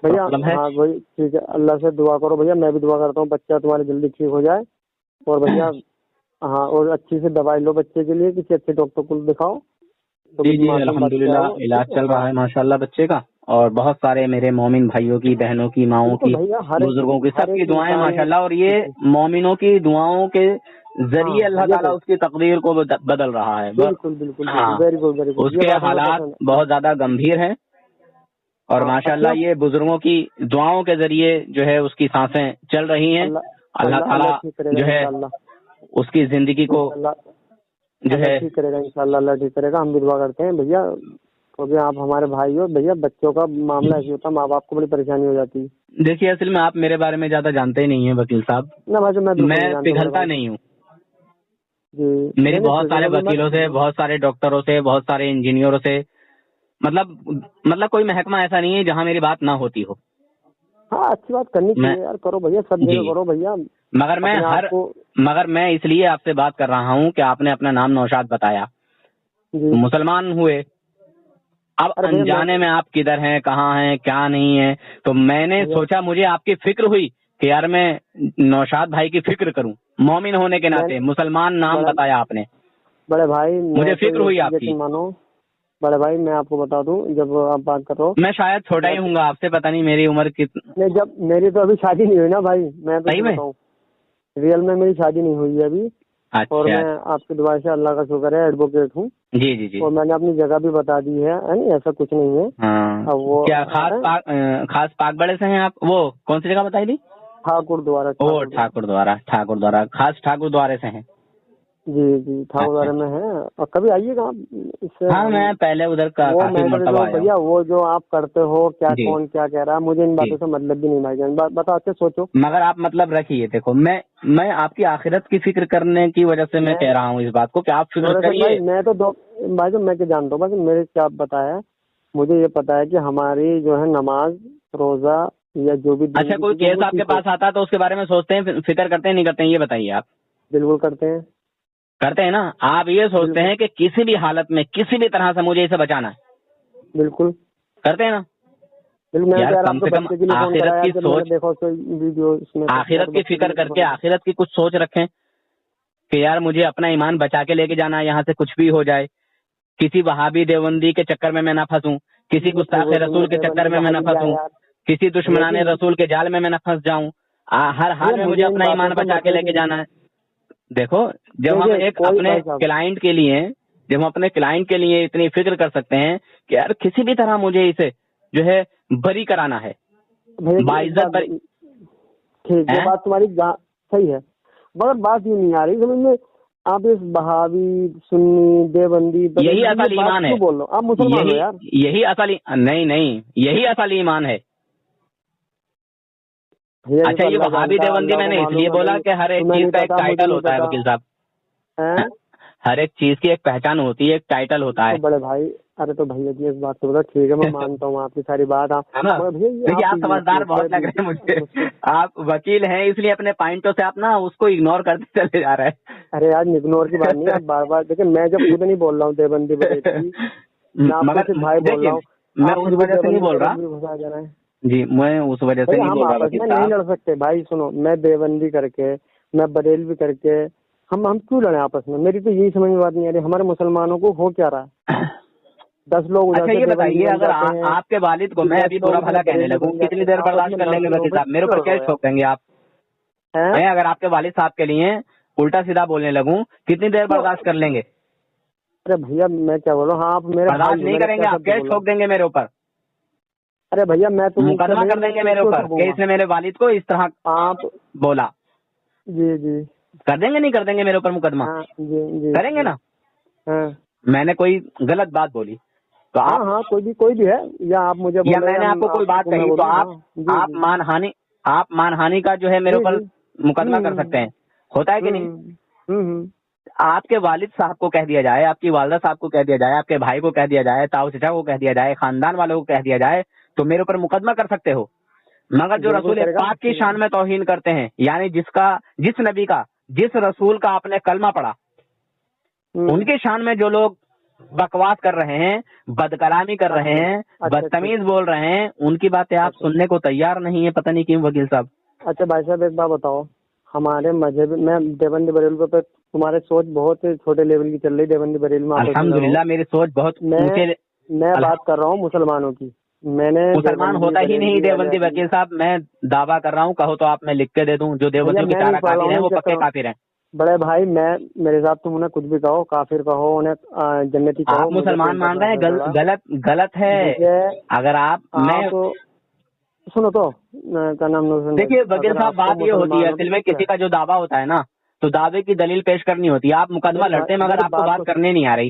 بھیا، پرابلم ہے. ہاں وہی ٹھیک ہے، اللہ سے دعا کرو بھیا، میں بھی دعا کرتا ہوں بچہ تمہارے جلدی ٹھیک ہو جائے. اور بھیا ہاں، اور اچھی سے دوائی لو بچے کے لیے، کسی اچھے ڈاکٹر کو دکھاؤ تو جی کچھ جی معصوم بچہ الحمدللہ ہو. علاج چل ہاں رہا ہے ماشاء اللہ بچے کا، اور بہت سارے میرے مومن بھائیوں کی، بہنوں کی، ماؤں بالکل کی، بھیا، بزرگوں کی، ہر سب کی ایک دعائیں انسان. ماشاء اللہ. اور یہ مومنوں کی دعاؤں کے ہاں ذریعے اللہ یہ تعالیٰ تو اس کی تقدیر کو بدل رہا ہے. بالکل بالکل بالکل، ہاں ویری گڈ ویری گڈ، اس یہ کے بات ہمیں حالات پسند ہے. بہت زیادہ گمبھیر ہیں، اور ہاں ماشاء اچھا، اللہ یہ بزرگوں کی دعاؤں کے ذریعے جو ہے اس کی سانسیں چل رہی ہیں. اللہ اللہ اللہ اللہ تعالیٰ ٹھیک کرے گا جو ہے انشاءاللہ. اس کی زندگی کو انشاءاللہ جو اللہ ہے. ٹھیک کرے گا انشاءاللہ، اللہ ٹھیک کرے گا. ہم بھی دعا کرتے ہیں بھیا، کیونکہ آپ ہمارے بھائی ہو بھیا. بچوں کا معاملہ ایسے ہوتا ہے، ماں باپ کو بڑی پریشانی ہو جاتی ہے. دیکھیے اصل میں آپ میرے بارے میں زیادہ جانتے ہی نہیں ہیں وکیل صاحب، نہ بھائی میں بالکل میں نہیں جانتا بڑے پگھلتا بھائی. نہیں ہوں. جی میری نہیں نہیں، بہت پھر سارے چلو گے مت. وکیلوں سے، بہت سارے ڈاکٹروں سے، بہت سارے انجینئروں سے، مطلب کوئی محکمہ ایسا نہیں ہے جہاں میری بات نہ ہوتی ہو. ہاں اچھی بات کرنی میں چاہیے یار، کرو بھیا، سب جی، جگہ کرو بھیا. مگر اپنے آپ کو. میں اس لیے آپ سے بات کر رہا ہوں کہ آپ نے اپنا نام نوشاد بتایا، جی مسلمان ہوئے. اب ارے بھیا میں انجانے میں آپ کدھر ہیں، کہاں ہیں، کیا نہیں ہے، تو میں نے بھیا سوچا مجھے آپ کی فکر ہوئی کہ یار میں نوشاد بھائی کی فکر کروں، مومن ہونے کے میں ناطے مسلمان نام بڑے بتایا آپ نے، بڑے بھائی مجھے میں تو فکر ہوئی آپ کی. یقین مانو بڑے بھائی، میں آپ کو بتا دوں، جب آپ بات کرو میں شاید چھوٹا ہی ہوں گا آپ سے، پتہ نہیں میری عمر نہیں، جب میری تو ابھی شادی نہیں ہوئی نا بھائی، میں تو صحیح کیا میں. بتاؤں، ریئل میں میری شادی نہیں ہوئی ہے ابھی. اور اچھا، میں آپ کی دعا سے، اللہ کا شکر ہے، ایڈوکیٹ ہوں. جی جی جی. اور میں نے اپنی جگہ بھی بتا دی ہے، نہیں ایسا کچھ نہیں ہے. ہاں اب وہ کیا خاص پاک بڑے سے ہیں آپ؟ وہ کون سی جگہ بتائی تھی؟ ٹھاکر دوارا. ٹھاکر دوارا، خاص ٹھاکر دوارے سے ہیں. جی جی ٹھاکر اچھا دوارے میں ہے. اور کبھی آئیے گا آپ، اس سے ہاں میں پہلے ادھر کا وہ کافی میٹر مرتبہ جو آیا ہوں. بھیا، وہ جو آپ کرتے ہو کیا، جی کون کیا کہہ رہا ہے، مجھے ان جی، باتوں سے مطلب بھی نہیں بھائی جان. بتاؤ، اچھا سوچو. مگر آپ مطلب رکھیے، دیکھو میں آپ کی آخرت کی فکر کرنے کی وجہ سے میں کہہ رہا ہوں اس بات کو کہ آپ فکر دراصل کریے. بھائی میں تو بھائی جان میں کیا جانتا ہوں، بھائی میرے کیا بتایا، مجھے یہ پتا ہے کہ ہماری جو ہے نماز، روزہ یا جو بھی دین اچھا کی کوئی چیزیں کیس وہ آپ کے ٹھیک ہو. پاس آتا ہے تو اس کے بارے میں سوچتے ہیں، فکر کرتے ہیں نہیں کرتے ہیں، یہ بتائیے آپ. بالکل کرتے ہیں. کرتے ہیں نا. آپ یہ سوچتے بالکل ہیں کہ کسی بھی حالت میں، کسی بھی طرح سے مجھے اسے بچانا ہے. بالکل کرتے ہیں نا. بالکل. میں یار تو یار کم آپ کے سے کم بچے کے لیے فون آخرت کرایا کی جب میں نے سوچ، دیکھا اس ویڈیو، اس میں تو میں آخرت تو کی بچے کے فکر لیے کر فون کے کرایا. آخرت کی کچھ سوچ رکھیں کہ یار مجھے اپنا ایمان بچا کے لے کے جانا ہے، یہاں سے کچھ بھی ہو جائے، کسی وہابی دیوبندی کے چکر میں نہ پھنسوں، کسی گستاخ رسول کے چکر میں نہ پھنسوں، کسی دشمنان رسول کے جال میں نہ پھنس جاؤں. ہر حال میں مجھے مجھے ان اپنا باتوں ایمان سے بچا کے لے مطلب کے نہیں. جانا ہے. دیکھو جب ہم دیکھیے ایک کوئی اپنے بھائی صاحب، کلائنٹ کے لیے، جب ہم اپنے کلائنٹ کے لیے اتنی فکر کر سکتے ہیں کہ یار کسی بھی طرح مجھے اسے جو ہے بری کرانا ہے، باعزت بری. ٹھیک ہے، بات تمہاری صحیح ہے، مگر بات یہ نہیں آ رہی سمجھ میں. آپ اس بہاوی، سنی، دیوبندی، یہی بریلوی یہ اصل بات ایمان ہے. کیوں بول رہے ہو؟ آپ مسلمان ہو یار. یہی اصل نہیں یہی اصل ایمان ہے. بھیا یہ اچھا تو یہ اللہ وہابی جانتا ہے، دیوبندی اللہ میں کو نے اس لیے معلوم ہے بولا بھائی. کہ ہر ایک تمہیں چیز نہیں کا ایک پتا، مجھے ٹائٹل نہیں ہوتا ہے پتا. وکیل صاحب. ہر ایک چیز کی ایک پہچان ہوتی ہے، ایک ٹائٹل ہوتا ہے. تو بڑے بھائی، ارے تو بھیا جی اس بات کو بتا، ٹھیک ہے میں مانتا ہوں آپ کی ساری بات. ہے نا. مگر بھیا یہ دیکھیے آپ یہ سمجھدار سوچ بہت لگ رہے ہیں مجھے، مجھ سے. آپ وکیل ہیں اس لیے اپنے پوائنٹوں سے آپ نا اس کو اگنور کرتے چلے جا رہے ہیں. ارے یار اگنور کی بات نہیں، آپ بار بار دیکھیں، میں جب خود نہیں بول رہا ہوں دیوبندی بریلوی، میں آپ کو مگر صرف بھائی بول دیکھیے رہا ہوں. میں آپ اس مجھے وجہ سے نہیں دیوبندی بول رہا. بریلوی گھسا جا رہے ہیں. جی میں اس وجہ سے بھائی نہیں ہم بول رہا آپس وکیل میں نہیں صاحب. لڑ سکتے بھائی، سنو، میں دیوبندی کر کے، میں بریلوی کر کے، ہم کیوں لڑیں آپس میں؟ میری تو یہی سمجھ میں بات نہیں آ رہی، ہمارے مسلمانوں کو ہو کیا رہا ہے؟ 10 لوگ ادھر اچھا سے یہ دیوبندی بتائیے، بن اگر جاتے ہیں، آپ کے والد کو میں 10 ابھی برا لوگ ادھر بھلا کہنے بریلوی لگوں، بن جاتے کتنی ہیں، دیر آپس برداشت میں کر لیں گے لڑتے رہو وکیل بھائی. صاحب؟ میرے کیوں اوپر لڑ رہے کیس ہو یار؟ ٹھوک دیں گے آپ. ہیں؟ میں اگر آپ کے والد صاحب کے لیے الٹا سیدھا بولنے لگوں کتنی دیر برداشت کر لیں گے؟ ارے بھیا میں کیا بولوں، ہاں آپ میرے برداشت نہیں کریں گے آپ، کیس ٹھوک دیں گے میرے اوپر، ارے بھیا میں تو مقدمہ کر دیں گے میرے اوپر کہ اس نے میرے والد کو اس طرح آپ بولا. جی جی کر دیں گے نہیں کر دیں گے میرے اوپر مقدمہ؟ ہاں جی جی کریں گے نا. ہاں میں نے کوئی غلط بات بولی تو ہاں آپ ہاں کوئی بھی ہے، یا آپ مجھے یا میں نے آپ کو کوئی بات کہی تو آپ مان ہانی کا جو ہے میرے اوپر مقدمہ کر سکتے ہیں. ہوتا ہے کہ نہیں؟ آپ کے والد صاحب کو کہہ دیا جائے، آپ کی والدہ صاحب کو کہہ دیا جائے، آپ کے بھائی کو کہہ دیا جائے، تاؤ چچا کو کہہ دیا جائے، خاندان والوں کو کہہ دیا جائے تو میرے اوپر مقدمہ کر سکتے ہو. مگر جو رسول پاک کی شان میں توہین کرتے ہیں، یعنی جس نبی کا، جس رسول کا آپ نے کلمہ پڑھا، ان کی شان میں جو لوگ بکواس کر رہے ہیں، بد کلامی کر رہے ہیں، بدتمیز بول رہے ہیں، ان کی باتیں آپ سننے کو تیار نہیں ہے. پتہ نہیں کیوں وکیل صاحب. اچھا بھائی صاحب ایک بات بتاؤ، ہمارے مذہب میں دیوبندی بریلوی پہ تمہارے سوچ بہت چھوٹے لیول کی چل رہی. دیوبندی بریلوی میں الحمدللہ میری سوچ بہت میں بات کر رہا ہوں مسلمانوں کی. میں نے مسلمان ہوتا ہی نہیں دیوبندی وکیل صاحب. میں دعویٰ کر رہا ہوں، کہو تو آپ میں لکھ کے دے دوں، جو دیوبندیوں کی چارہ کافر ہیں وہ پکے کافر ہیں. بڑے بھائی میرے ساتھ تم انہیں کچھ بھی کہو، کافر کہو، انہیں جنتی کہو. آپ مسلمان مان رہے ہیں، غلط ہے. اگر آپ میں سنو تو کیا نام، دیکھیے وکیل صاحب بات یہ ہوتی ہے اصل میں کسی کا جو دعویٰ ہوتا ہے نا تو دعوے کی دلیل پیش کرنی ہوتی ہے. آپ مقدمہ لڑتے ہیں مگر آپ کو بات کرنے نہیں آ رہی.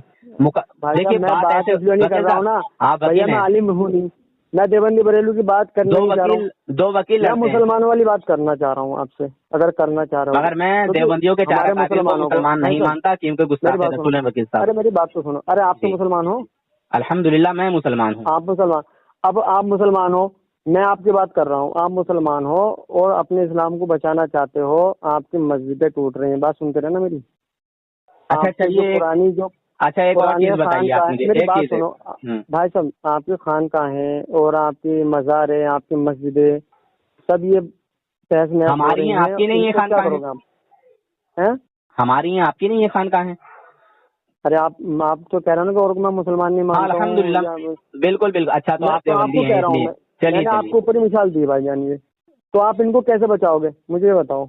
دیکھیے میں بات اس لیے نہیں کر رہا ہوں نا، آپ وکیل میں عالم ہوں نہیں، میں دیوبندی بریلو کی بات کرنے نہیں چاہ رہا ہوں. دو وکیل میں مسلمانوں والی بات کرنا چاہ رہا ہوں آپ سے، اگر کرنا چاہ رہا ہوں. مگر میں دیوبندیوں کے چارہ کافروں کو مسلمان نہیں مانتا کیونکہ گستاخ رسول ہیں وکیل صاحب. ارے میری بات تو سنو. ارے آپ تو مسلمان ہو. الحمدللہ میں مسلمان ہوں. آپ مسلمان، اب آپ مسلمان ہو، میں آپ کی بات کر رہا ہوں. آپ مسلمان ہو اور اپنے اسلام کو بچانا چاہتے ہو، آپ کی مسجدیں ٹوٹ رہی ہیں. بات سنتے رہنا میری. اچھا چلیے پرانی جو ایک اور چیز بتائیے آپ مجھے. میری بات سنو بھائی صاحب، آپ کی خانقاہیں اور آپ کی مزاریں، آپ کی مسجدیں، سب یہ تحس نحس ہماری ہیں، آپ کی نہیں ہے خانقاہیں؟ ہماری ہیں، آپ کی نہیں ہے خانقاہیں؟ ارے آپ تو کہہ رہے ہیں نا کہ اور میں مسلمان نہیں مانتا ہوں. الحمدللہ بالکل بالکل. اچھا تو آپ کو کہہ رہا ہوں میں نے آپ کو اوپر ہی مثال دی بھائی جان. یہ تو آپ ان کو کیسے بچاؤ گے مجھے یہ بتاؤ.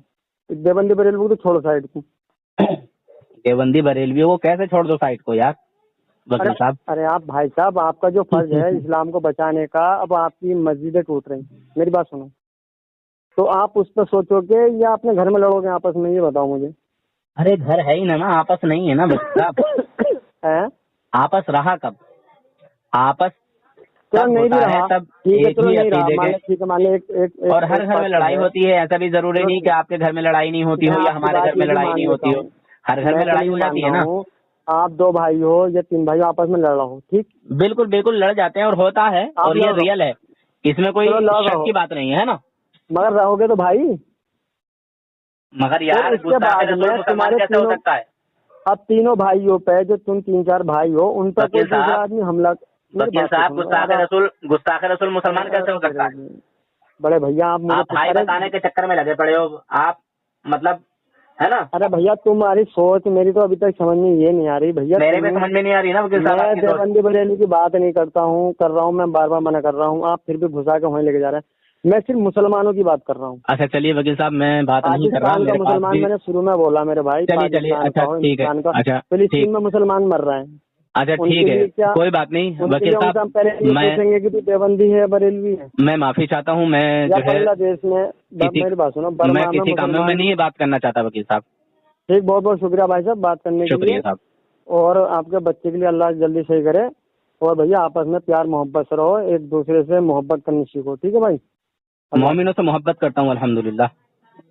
دیوبندی بریلوی کو تو چھوڑو سائڈ کو. دیوبندی بریلوی کو کیسے چھوڑ دو سائڈ کو یار وکیل صاحب؟ ارے آپ بھائی صاحب، آپ کا جو فرض ہے اسلام کو بچانے کا، اب آپ کی مسجدیں ٹوٹ رہی ہیں. میری بات سنو، تو آپ اس پہ سوچو گے یا اپنے گھر میں لڑو گے آپس میں؟ یہ بتاؤ مجھے. ارے گھر ہے ہی نا، آپس نہیں ہے نا وکیل صاحب. آپس رہا کب؟ آپس نہیں بھی رہا تب ٹھیک ہے، اور ہر گھر میں لڑائی ہوتی ہے. ایسا بھی ضروری نہیں کہ آپ کے گھر میں لڑائی نہیں ہوتی ہو یا ہمارے گھر میں لڑائی نہیں ہوتی ہو. ہر گھر میں لڑائی ہو جاتی ہے نا. آپ دو بھائی ہو یا تین بھائی آپس میں لڑ رہا ہو، ٹھیک، بالکل بالکل لڑ جاتے ہیں اور ہوتا ہے اور یہ ریئل ہے، اس میں کوئی شک کی بات نہیں ہے نا. مگر رہو گے تو بھائی. مگر یار اس کے بعد میں تمہارے ہو سکتا ہے. اب تینوں بھائیوں پہ جو تم 3-4 بھائی ہو ان پر کوئی دوسرا آدمی حملہ. وکیل صاحب گستاخ رسول مسلمان کیسے ہو سکتا ہے؟ بڑے بھیا آپ بھائی بتانے کے چکر میں لگے پڑے ہو آپ، مطلب ہے نا. ارے بھیا تمہاری سوچ میری تو ابھی تک سمجھ میں یہ نہیں آ رہی بھیا. میرے میں سمجھ میں نہیں آ رہی نا وکیل صاحب. میں دیوبندی بریلوی کی بات نہیں کر رہا ہوں، میں بار بار منع کر رہا ہوں. آپ پھر بھی گھسا کے وہیں لے کے جا رہے ہیں. میں صرف مسلمانوں کی بات کر رہا ہوں. اچھا چلیے وکیل صاحب میں بات نہیں کر رہا. پاکستان کا مسلمان میں نے شروع میں بولا میرے بھائی. چلیے اچھا ٹھیک ہے. فلسطین میں مسلمان مر رہے ہیں. اچھا ٹھیک ہے کوئی بات نہیں وکیل صاحب. پہلے پوچھیں گے کہ تو دیوبندی ہے بریلوی ہے. میں معافی چاہتا ہوں. میں جو ہے بنگلہ دیش میں میری بات سنو، میں کسی کام میں نہیں بات کرنا چاہتا وکیل صاحب. ٹھیک، بہت بہت شکریہ بھائی صاحب بات کرنے کے لیے. شکریہ صاحب. اور آپ کے بچے کے لیے اللہ جلدی صحیح کرے. اور بھیا آپس میں پیار محبت سے رہو، ایک دوسرے سے محبت کرنی سیکھو، ٹھیک ہے بھائی. مومنوں سے محبت کرتا ہوں الحمدللہ.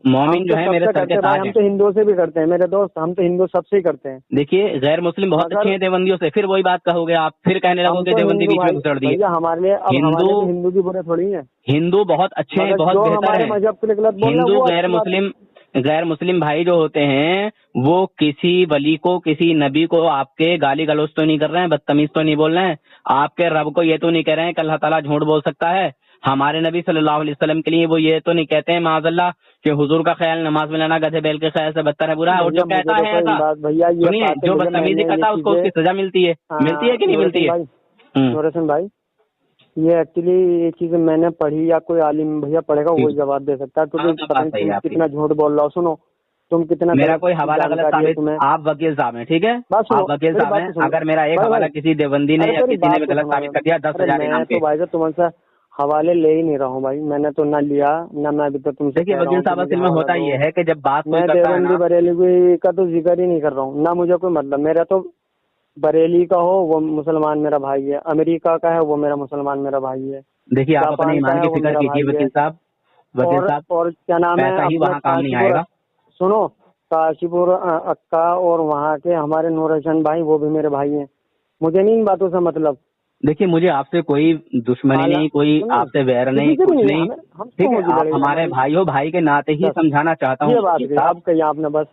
مومن جو ہے میرے سر کے تاج ہیں. ہم تو ہندوؤں سے بھی کرتے ہیں میرے دوست، ہم تو ہندو سب سے ہی کرتے ہیں. دیکھیے غیر مسلم بہت اچھے ہیں دیوبندیوں سے، پھر وہی بات کہو گے آپ، پھر کہنے لگو گے دیوبندی بیچ میں گھسڑ دیے. ہمارے لیے ہندو کی برے تھوڑی ہیں. ہندو بہت اچھے ہیں، بہت بہتر ہیں. ہندو غیر مسلم بھائی جو ہوتے ہیں وہ کسی ولی کو، کسی نبی کو آپ کے گالی گلوچ تو نہیں کر رہے ہیں، بدتمیز تو نہیں بول رہے ہیں، آپ کے رب کو یہ تو نہیں کہہ رہے ہیں کہ اللہ تعالیٰ جھوٹ بول سکتا ہے، ہمارے نبی صلی اللہ علیہ وسلم کے لیے وہ یہ تو نہیں کہتے ہیں معاذ اللہ کہ حضور کا خیال نماز میں لینا گدھے بیل کے خیال سے بدتر ہے، برا ہے. اور جو کہتا ہے ایسا سنیے، جو بدتمیزی کرتا ہے اس کو اس کی سزا ملتی ہے کہ نہیں ملتی ہے؟ نورسن بھائی یہ ایکچولی یہ چیز میں نے پڑھی یا کوئی عالم بھیا پڑھے گا وہی جواب دے سکتا ہے. تو کتنا جھوٹ بول رہا ہو. سنو تم کتنا میرا کوئی حوالہ غلط جانکاری ہے ثابت، تمہیں؟ آپ وکیل صاحب ہیں، ٹھیک ہے، بات سنو، آپ وکیل میری صاحب بات ہیں، تو سنو۔ اگر میرا ایک بھائی حوالہ بھائی، کسی دیوبندی نے ارے یا میری کسی نے بات بھی تو غلط سنو ثابت کر دیا 10,000 ارے انعام میں پہ۔ تو بھائی صاحب تمہارے سے حوالے لے ہی نہیں رہا ہوں بھائی، میں نے تو نہ لیا نہ میں ابھی تک تم سے دیکھیے کہہ رہا وکیل ہوں کہ صاحب مجھے اصل میں حوالہ ہوتا دو۔ یہ ہے کہ جب بات کوئی میں کرتا ہے دیوبندی نا، بریلوی کا تو ذکر ہی نہیں کر رہا ہوں، نہ مجھے کوئی مطلب، میرا تو بریلی کا ہو وہ مسلمان میرا بھائی ہے، امریکہ کا ہے وہ میرا مسلمان میرا بھائی ہے، دیکھیے آپ اپنے جاپان کا ایمان ہے کی وہ فکر میرا کیجیے بھائی ہے، وکیل صاحب، وکیل صاحب اور کیا نام ہے پیسہ ہی اپنے وہاں کام نہیں کاشی آئے پور، گا۔ سنو کاشی پور اکا اور وہاں کے ہمارے نور حسن بھائی وہ بھی میرے بھائی ہیں، مجھے نہیں ان باتوں سے مطلب۔ دیکھیے مجھے آپ سے کوئی دشمنی نہیں، کوئی آپ سے ویر نہیں، کسی سے کچھ بھی نہیں، ہم ٹھیک کو ہے، مجھے آپ لڑے ہمارے ہماری بھائی ہو، بھائی کے ناطے ہی بس سمجھانا چاہتا ہوں یہ بات وکیل گئی، صاحب، اب کہیں آپ نے بس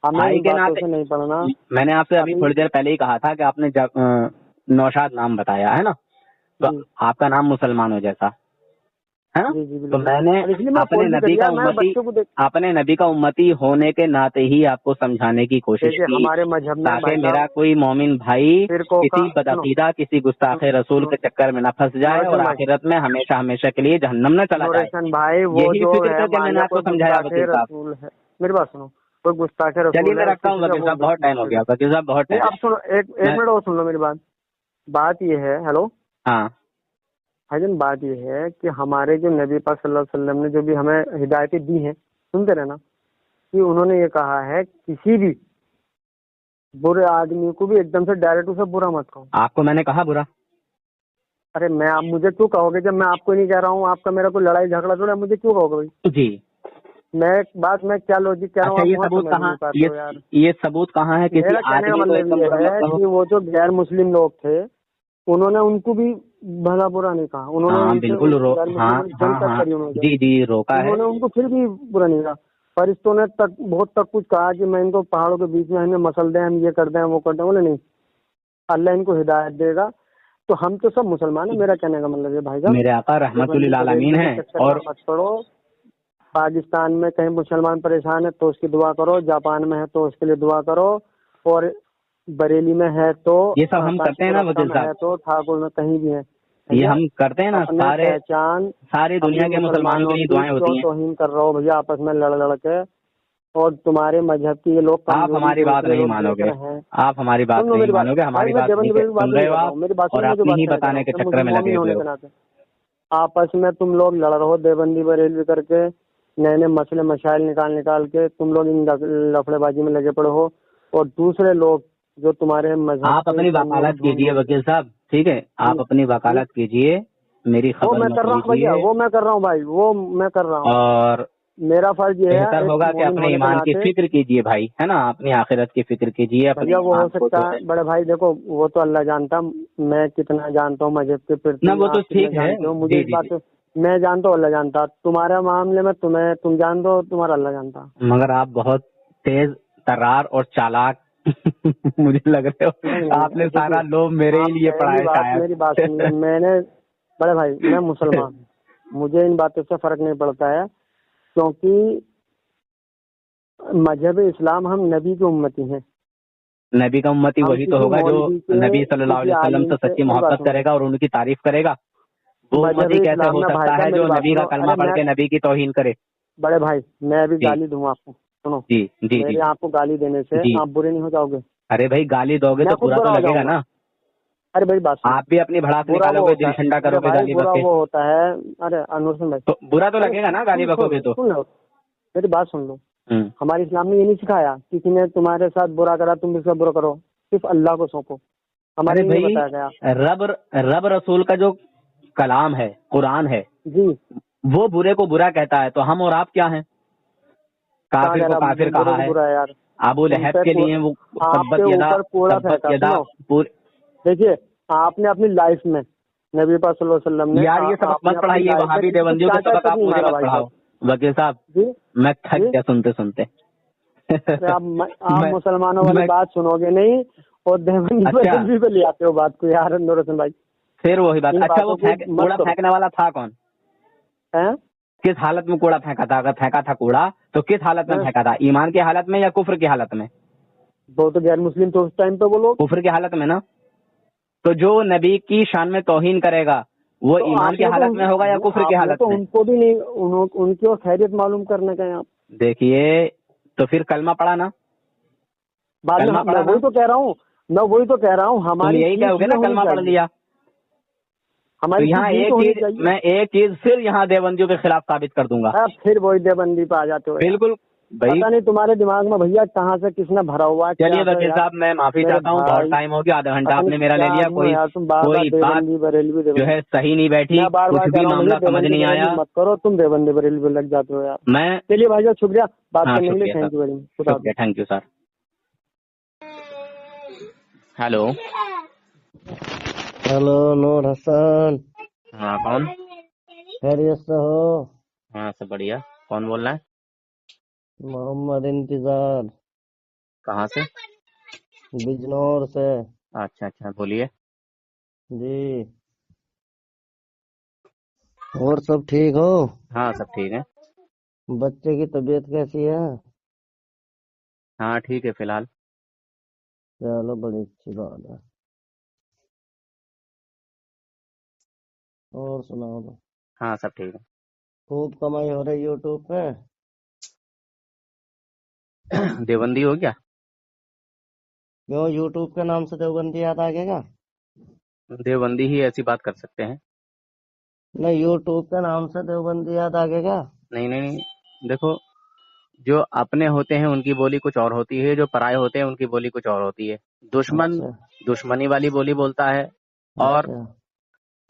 ہمیں بھائی ان کے باتوں ناطے۔ سے نہیں پڑھنا۔ میں نے آپ سے ابھی تھوڑی دیر پہلے ہی کہا تھا کہ آپ نے نوشاد نام بتایا ہے نا، تو جی آپ کا نام مسلمان ہو جیسا ہے نا، جی جی تو بالکل، میں نے اور اس لیے میں اپنے کال بھی نبی کری کا یار، میں امتی، بچوں کو دیکھ، اپنے نبی کا امتی ہونے کے ناطے ہی آپ کو سمجھانے کی کوشش دیکھیے کی، ہمارے مذہب میں تاکہ بھائی میرا صاحب کوئی مومن بھائی فرقوں کا، کسی سنو بدعقیدہ، کسی گستاخ رسول سنو کے چکر میں نہ پھنس جائے اور نورشن بھائی، آخرت میں ہمیشہ ہمیشہ کے لیے جہنم نہ چلا جائے، نورشن بھائی وہ یہی جو فکر ہے کر کے مان میں نے لیا آپ کو کوئی سمجھایا گستاخ وکیل صاحب۔ رسول ہے، میری بات سنو، کوئی گستاخ چلیے رسول میں ہے رکھتا ہوں کسی کا وکیل وہ صاحب، بہت ٹائم ہو گیا وکیل صاحب، بہت نہیں ٹائم۔ اب سنو، ایک منٹ اور سن لو میری بات یہ ہے، ہیلو ہاں بھائی جان، بات یہ ہے کہ ہمارے جو نبی پاک صلی اللہ علیہ وسلم نے جو بھی ہمیں ہدایتیں دی ہیں، سنتے رہنا، کہ انہوں نے یہ کہا ہے کسی بھی برے آدمی کو بھی ایک دم سے ڈائریکٹ اسے برا مت کہو۔ آپ کو میں نے کہا برا؟ ارے میں آپ مجھے کیوں کہو گے جب میں آپ کو نہیں کہہ رہا ہوں، آپ کا میرا کوئی لڑائی جھگڑا تھوڑا ہے، مجھے کیوں کہو گے بھائی؟ جی میں ایک بات میں کیا لوجک کہہ رہا ہوں اچھا، آپ یہ وہاں ثبوت سمجھ کہاں، نہیں پاتے ہو یار۔ یہ ثبوت کہاں ہے کسی میرا کہنے کا آدمی کو ایک مطلب دم یہ برا ہے مت کہو؟ کہ وہ جو غیر مسلم لوگ تھے انہوں نے ان کو بھی بھلا برا نہیں کہا، انہوں نے ہاں ان سے بالکل، غیر ہاں مسلم ہاں جنگ تک ہاں، کری انہوں نے، جی جی روکا ہے، انہوں نے ان کو پھر بھی برا نہیں کہا۔ فرشتوں نے تک بہت تک کچھ کہا کہ میں ان کو پہاڑوں کے بیچ میں ہمیں مسل دیں، ہم یہ کر دیں وہ کر دیں، بولے نہیں، اللہ ان کو ہدایت دے گا۔ تو ہم تو سب مسلمان ہیں، میرا کہنے کا مطلب ہے بھائی صاحب، میرے آقا رحمت دیوبندی للعالمین بریلوی ہیں، کے چکر اور میں مت پڑو۔ پاکستان میں کہیں مسلمان پریشان ہے تو اس کی دعا کرو، جاپان میں ہے تو اس کے لیے دعا کرو، اور بریلی میں ہے تو یہ سب ہم کرتے کاشی ہیں پور نا اکا وکیل میں ہے صاحب، تو ٹھاکر میں کہیں بھی ہے۔ یہ بھیا ہم کرتے ہیں نا، اپنے پہچان، ساری اپنی دنیا کے مسلمانوں مسلمانوں کے لیے کی دعائیں کیوں ہوتی ہیں۔ توہین کر رہا ہو بھیا آپس میں لڑ لڑ کے، اور تمہارے مذہب کی یہ لوگ آپ کمزوری ہماری بات دوسرے نہیں لوگ مانو دیکھ گے، رہے ہیں۔ آپ ہماری بات سن لو نہیں میری بات مانو گے، بھائی، ہماری میں بات دیوبندی نہیں بریلوی کی بات سن نہیں رہے ہو کر رہا آپ، ہوں، میری بات اور سنو، میں جو اپنی بات ہی کہنا چاہ رہا بتانے ہوں، کے پھر چکر مجھے میں لگے مومن ہونے ہوئے ہو۔ کے ناطے آپس میں تم لوگ لڑ رہے ہو دیوبندی بریلوی کر کے، نئے نئے مسئلے مسائل نکال کے تم لوگ ان لفڑے بازی میں لگے پڑے ہو، اور دوسرے لوگ جو تمہارے مذہب آپ کے اپنی کمزور وکالت ڈھونڈ کیجئے ڈھونڈ کے، وکیل صاحب، ٹھیک ہے، جی آپ اپنی جی وکالت کیجئے، میری وہ خبر میں کر مت رہا ہوں بھیا، لیجئے، وہ میں کر رہا ہوں بھائی، وہ میں کر رہا ہوں۔ اور میرا فرض یہ ہے بہتر ایک ہوگا کہ مومن اپنے ہونے کے ایمان کی ناطے، فکر کیجئے بھائی، ہے نا، اپنی آخرت کی فکر کیجئے، اپنے بھیا وہ ہو ایمان کو سکتا جو ہے ہے بڑے بھائی، دیکھو وہ تو اللہ جانتا، میں کتنا جانتا ہوں مذہب کے نہ، پرتی، وہ تو آپ کتنا ٹھیک ہے، جانتے ہو، مجھے جی اس جی جی، بات میں جانتا ہوں، اللہ جانتا، تمہارے معاملے میں تم جانتے ہو، تمہارا اللہ جانتا۔ مگر آپ بہت تیز ترار اور چالاک مجھے لگ رہے نہیں ہو، آپ نہیں نے دیکھیے، سارا لوب میرے ہی آپ لیے پڑھا پہلی ہے بات میری بات سنیے، شاید۔ میں نے بڑے بھائی میں مسلمان ہوں، مجھے ان باتوں سے فرق نہیں پڑتا ہے، کیونکہ مذہب اسلام ہم نبی کی امتی ہیں، نبی کا امتی ہم وہی تو کسی ہوگا جو مولوی کے نبی صلی اللہ کسی علیہ وسلم عالم سے سے، سچی میری بات محبت سنو، کرے گا اور ان کی تعریف کرے گا، وہ مذہب امتی کیسے اسلام ہو میں بھائی سکتا صاحب ہے میری جو بات نبی کا سنو، کلمہ ارے پڑھ میں کے نبی کی توہین کرے؟ بڑے بھائی میں ابھی جی گالی دوں آپ کو، سنو، جی جی جی، میرے آپ کو گالی دینے سے جی، آپ برے نہیں ہو جاؤ گے؟ ارے بھائی گالی دو گے میں تو خود برا تو برا ہو لگے گا جاؤں گا۔ نا، ارے بھائی بات سنو، آپ بھی اپنی بھڑاس برا نکالو وہ گے، ہوتا دل ہے، ٹھنڈا ارے کرو گے بھائی گالی بک برا کے، وہ ہوتا ہے، ارے انور سن بھائی، تو برا تو ارے لگے گا نا گالی بکو گے تو۔ سن لو، میری بات سن لو، ہوں، ہمارے اسلام نے یہ نہیں سکھایا کسی نے تمہارے ساتھ برا کرا تم اس کا برا کرو، صرف اللہ کو سونپو، ہمارے ارے یہ نہیں بھائی بتایا گیا۔ رب رسول کا جو کلام ہے، قرآن ہے، جی وہ برے کو برا کہتا ہے، تو ہم اور آپ کیا ہیں؟ کہاں کافر کہہ کو رہا کافر برے کہا کو ہے، برا ہے یار؟ ابو تم لہب پہ کے لیے وہ آپ کے اوپر کوڑا تبت پھینکا، یدا سنو، پور۔ دیکھیے آپ نے اپنی لائف میں نبی پاک صلی اللہ علیہ وسلم نے یار یہ سبق آپ نے مت اپنی پڑھائیے، لائف میں وہابی کسی کو دیوبندیوں کے چانٹا سبق تک آپ نہیں مجھے مارا مت بھائی پڑھاؤ صاحب۔ وکیل صاحب، جی میں تھک جی، گیا سنتے سنتے۔ ارے آپ میں مسلمانوں والی میں بات سنو گے نہیں، اور دیوبندی اچھا، بریلوی پہ لے آتے ہو بات کو یار نور حسن بھائی، پھر وہی بات، ان اچھا وہ باتوں کو مت کوڑا کرو پھینکنے والا تھا کون؟ ہیں؟ کس حالت میں کوڑا پھینکا تھا؟ اگر پھینکا تھا کوڑا تو کس حالت میں پھینکا تھا؟ ایمان کی حالت میں یا کفر کی حالت میں؟ وہ تو غیر مسلم تو اس ٹائم پہ وہ لوگ، کفر کی حالت میں نا، تو جو نبی کی شان میں توہین کرے گا وہ تو ایمان آپ کی نے تو حالت میں ہوگا یا کفر کی آپ نے حالت تو میں؟ ان کو بھی نہیں، ان کی خیریت معلوم کرنے کا آپ، دیکھیے تو پھر کلمہ پڑھا نا، بعد میں کلمہ میں پڑھا وہی نا، تو کہہ رہا ہوں تم ہماری یہی چیز کہو گے نا یہ کلمہ ہونی پڑھ چاہیے، لیا. تو ہماری یہاں چیز یہ ایک تو ہونی چیز چاہیے. میں ایک چیز پھر یہاں دیوبندیوں کے خلاف ثابت کر دوں گا. پھر وہی دیوبندی پہ آ جاتے ہو یار. بالکل بھائی. پتہ نہیں تمہارے دماغ میں بھیا کہاں سے کس نے بھرا ہوا ہے چلیے کیا وکیل یار. صاحب میں معافی میرے چاہتا ہوں، بہت بھائی ٹائم ہو گیا، آدھا گھنٹہ پتہ آپ نے نہیں میرا لے کیا لیا. آدمی ہو یار تم، بار بار کوئی بات دیوبندی بریلوی جو دیوبندی. ہے صحیح نہیں بیٹھی، میں بار بار کچھ کہہ بھی رہا ہوں معاملہ بھیا سمجھ دیوبندی نہیں بریلوی آیا. مت کرو، تم دیوبندی بریلوی لگ جاتے ہو یار. میں چلیے بھائی جان شکریہ بات ہاں کرنے کے لیے، شکریہ thank sir, you very much, خدا حافظ. شکریہ، thank you sir. Hello. Hello Noor Hassan, ہاں کون؟ خیریت سے ہو؟ ہاں سب بڑھیا. کون بول رہا ہے؟ محمد انتظار، کہاں سے؟ بجنور سے. اچھا اچھا، بولیے. جی اور سب ٹھیک ہو؟ ہاں سب ٹھیک ہے. بچے کی طبیعت کیسی ہے؟ ہاں ٹھیک ہے فی الحال. چلو بڑی اچھی بات ہے. اور سناؤ تو. ہاں سب ٹھیک ہے. خوب کمائی ہو رہی یوٹیوب پہ؟ دیوبندی ہو گیا؟ کیوں یوٹیوب کے نام سے دیوبندی یاد آگے گا؟ دیوبندی ہی ایسی بات کر سکتے ہیں. نہیں یوٹیوب کے نام سے دیوبندی یاد آگے گا؟ نہیں نہیں نہیں، دیکھو جو اپنے ہوتے ہیں ان کی بولی کچھ اور ہوتی ہے، جو پرائے ہوتے ہیں ان کی بولی کچھ اور ہوتی ہے. دشمن اچھا دشمنی والی بولی بولتا ہے، اور اچھا.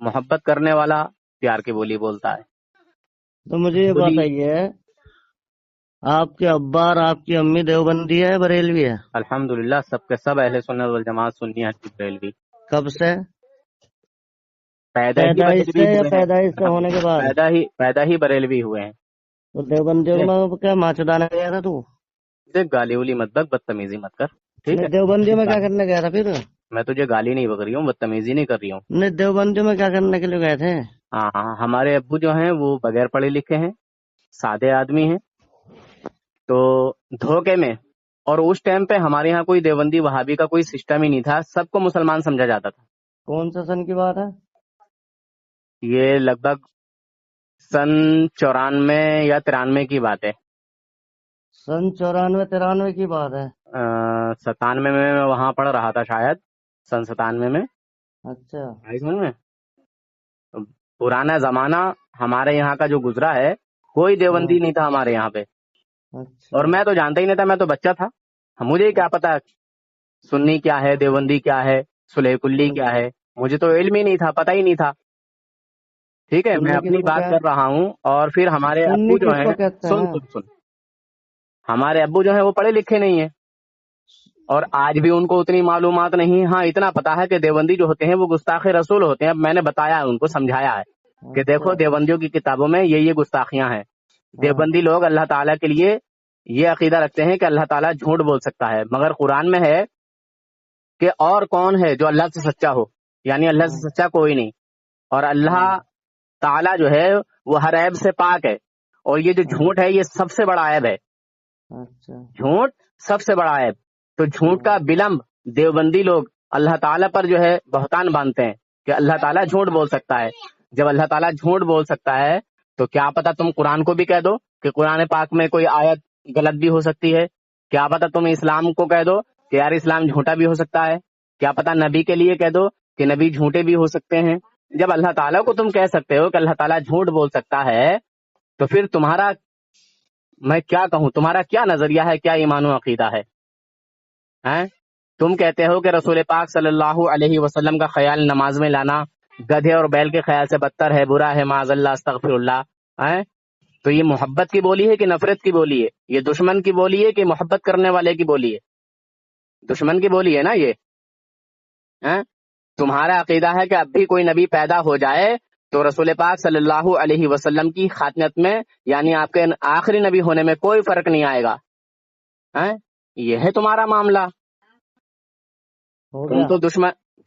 محبت کرنے والا پیار کی بولی بولتا ہے. تو مجھے یہ بولی بتائیے، آپ کے ابا اور آپ کی امی دیوبندی ہے بریلوی ہے؟ الحمدللہ سب کے سب اہل سنت والجماعت سنی حنفی بریلوی. کب سے؟ پیدا ہی پیدائش بریلوی سے یا ہوئے ہیں. پیدائش سے ہونے کے بعد؟ پیدا ہی بریلوی ہوئے ہیں. تو دیوبندیوں میں کیا ماں چدانے گیا تھا تو؟ دیکھ گالی ولی مت بک، بدتمیزی مت کر، ٹھیک نہیں ہے؟ دیوبندیوں میں کیا کرنے گیا تھا پھر؟ میں تجھے گالی نہیں بک رہی ہوں، بدتمیزی نہیں کر رہی ہوں. نہیں دیوبندیوں میں کیا کرنے کے لیے گئے تھے؟ ہاں ہمارے ابو جو ہیں وہ بغیر پڑھے لکھے ہیں، سادے آدمی ہیں. تو دھوکے میں، اور اس ٹائم پہ ہمارے یہاں کوئی دیوبندی وہابی کا کوئی سسٹم ہی نہیں تھا، سب کو مسلمان سمجھا جاتا تھا. کون سے سن کی بات ہے؟ یہ لگ بھگ سن 94 یا 93 کی بات ہے. سن 94 93 کی بات ہے. 97 میں میں وہاں پڑھ رہا تھا شاید، سن 97 میں. اچھا آئی سمجھ میں؟ پرانا زمانہ ہمارے یہاں کا جو گزرا ہے، کوئی ہاں دیوبندی نہیں تھا ہمارے یہاں پہ. اور اچھا. میں تو جانتا ہی نہیں تھا، میں تو بچہ تھا، مجھے کیا پتا سنی کیا ہے، دیوبندی کیا ہے، سلیح کلی سن کیا ہے. مجھے تو علم ہی نہیں تھا، پتہ ہی نہیں تھا. ٹھیک ہے، میں سنی کس اپنی کو بات کیا کر رہا ہوں. اور پھر ہمارے ابو سنی جو کس ہیں، کو کہتے سن ہیں؟ سن سن ہمارے ابو جو ہیں وہ پڑھے لکھے نہیں ہیں، اور آج بھی ان کو اتنی معلومات نہیں. ہاں اتنا پتا ہے کہ دیوبندی جو ہوتے ہیں وہ گستاخ رسول ہوتے ہیں. اب میں نے بتایا ہے، ان کو سمجھایا ہے کہ دیکھو اچھا دیوبندیوں کی کتابوں میں یہ گستاخیاں ہیں. ہاں دیوبندی لوگ اللہ تعالیٰ کے لیے یہ عقیدہ رکھتے ہیں کہ اللہ تعالیٰ جھوٹ بول سکتا ہے، مگر قرآن میں ہے کہ اور کون ہے جو اللہ سے سچا ہو، یعنی اللہ ہاں سے سچا کوئی نہیں. اور اللہ ہاں تعالیٰ جو ہے وہ ہر عیب سے پاک ہے، اور یہ جو ہاں. جھوٹ ہے یہ سب سے بڑا عیب ہے. اچھا جھوٹ سب سے بڑا عیب. تو جھوٹ ہاں کا بلمب دیوبندی لوگ اللہ تعالیٰ پر جو ہے بہتان باندھتے ہیں کہ اللہ تعالیٰ جھوٹ بول سکتا ہے. جب اللہ تعالیٰ جھوٹ بول سکتا ہے تو کیا پتا تم قرآن کو بھی کہہ دو کہ قرآن پاک میں کوئی آیت غلط بھی ہو سکتی ہے. کیا پتا تم اسلام کو کہہ دو کہ یار اسلام جھوٹا بھی ہو سکتا ہے. کیا پتا نبی کے لیے کہہ دو کہ نبی جھوٹے بھی ہو سکتے ہیں. جب اللہ تعالیٰ کو تم کہہ سکتے ہو کہ اللہ تعالیٰ جھوٹ بول سکتا ہے، تو پھر تمہارا، میں کیا کہوں، تمہارا کیا نظریہ ہے، کیا ایمان و عقیدہ ہے؟ ہیں؟ تم کہتے ہو کہ رسول پاک صلی اللہ علیہ وسلم کا خیال نماز میں لانا گدھے اور بیل کے خیال سے بدتر ہے، برا ہے، معاذ اللہ، استغفر اللہ. ہیں؟ تو یہ محبت کی بولی ہے کہ نفرت کی بولی ہے؟ یہ دشمن کی بولی ہے کہ محبت کرنے والے کی بولی ہے؟ دشمن کی بولی ہے نا یہ. ہیں؟ تمہارا عقیدہ ہے کہ اب بھی کوئی نبی پیدا ہو جائے تو رسول پاک صلی اللہ علیہ وسلم کی خاتمیت میں، یعنی آپ کے آخری نبی ہونے میں کوئی فرق نہیں آئے گا. ہیں؟ یہ ہے تمہارا معاملہ. ہو گیا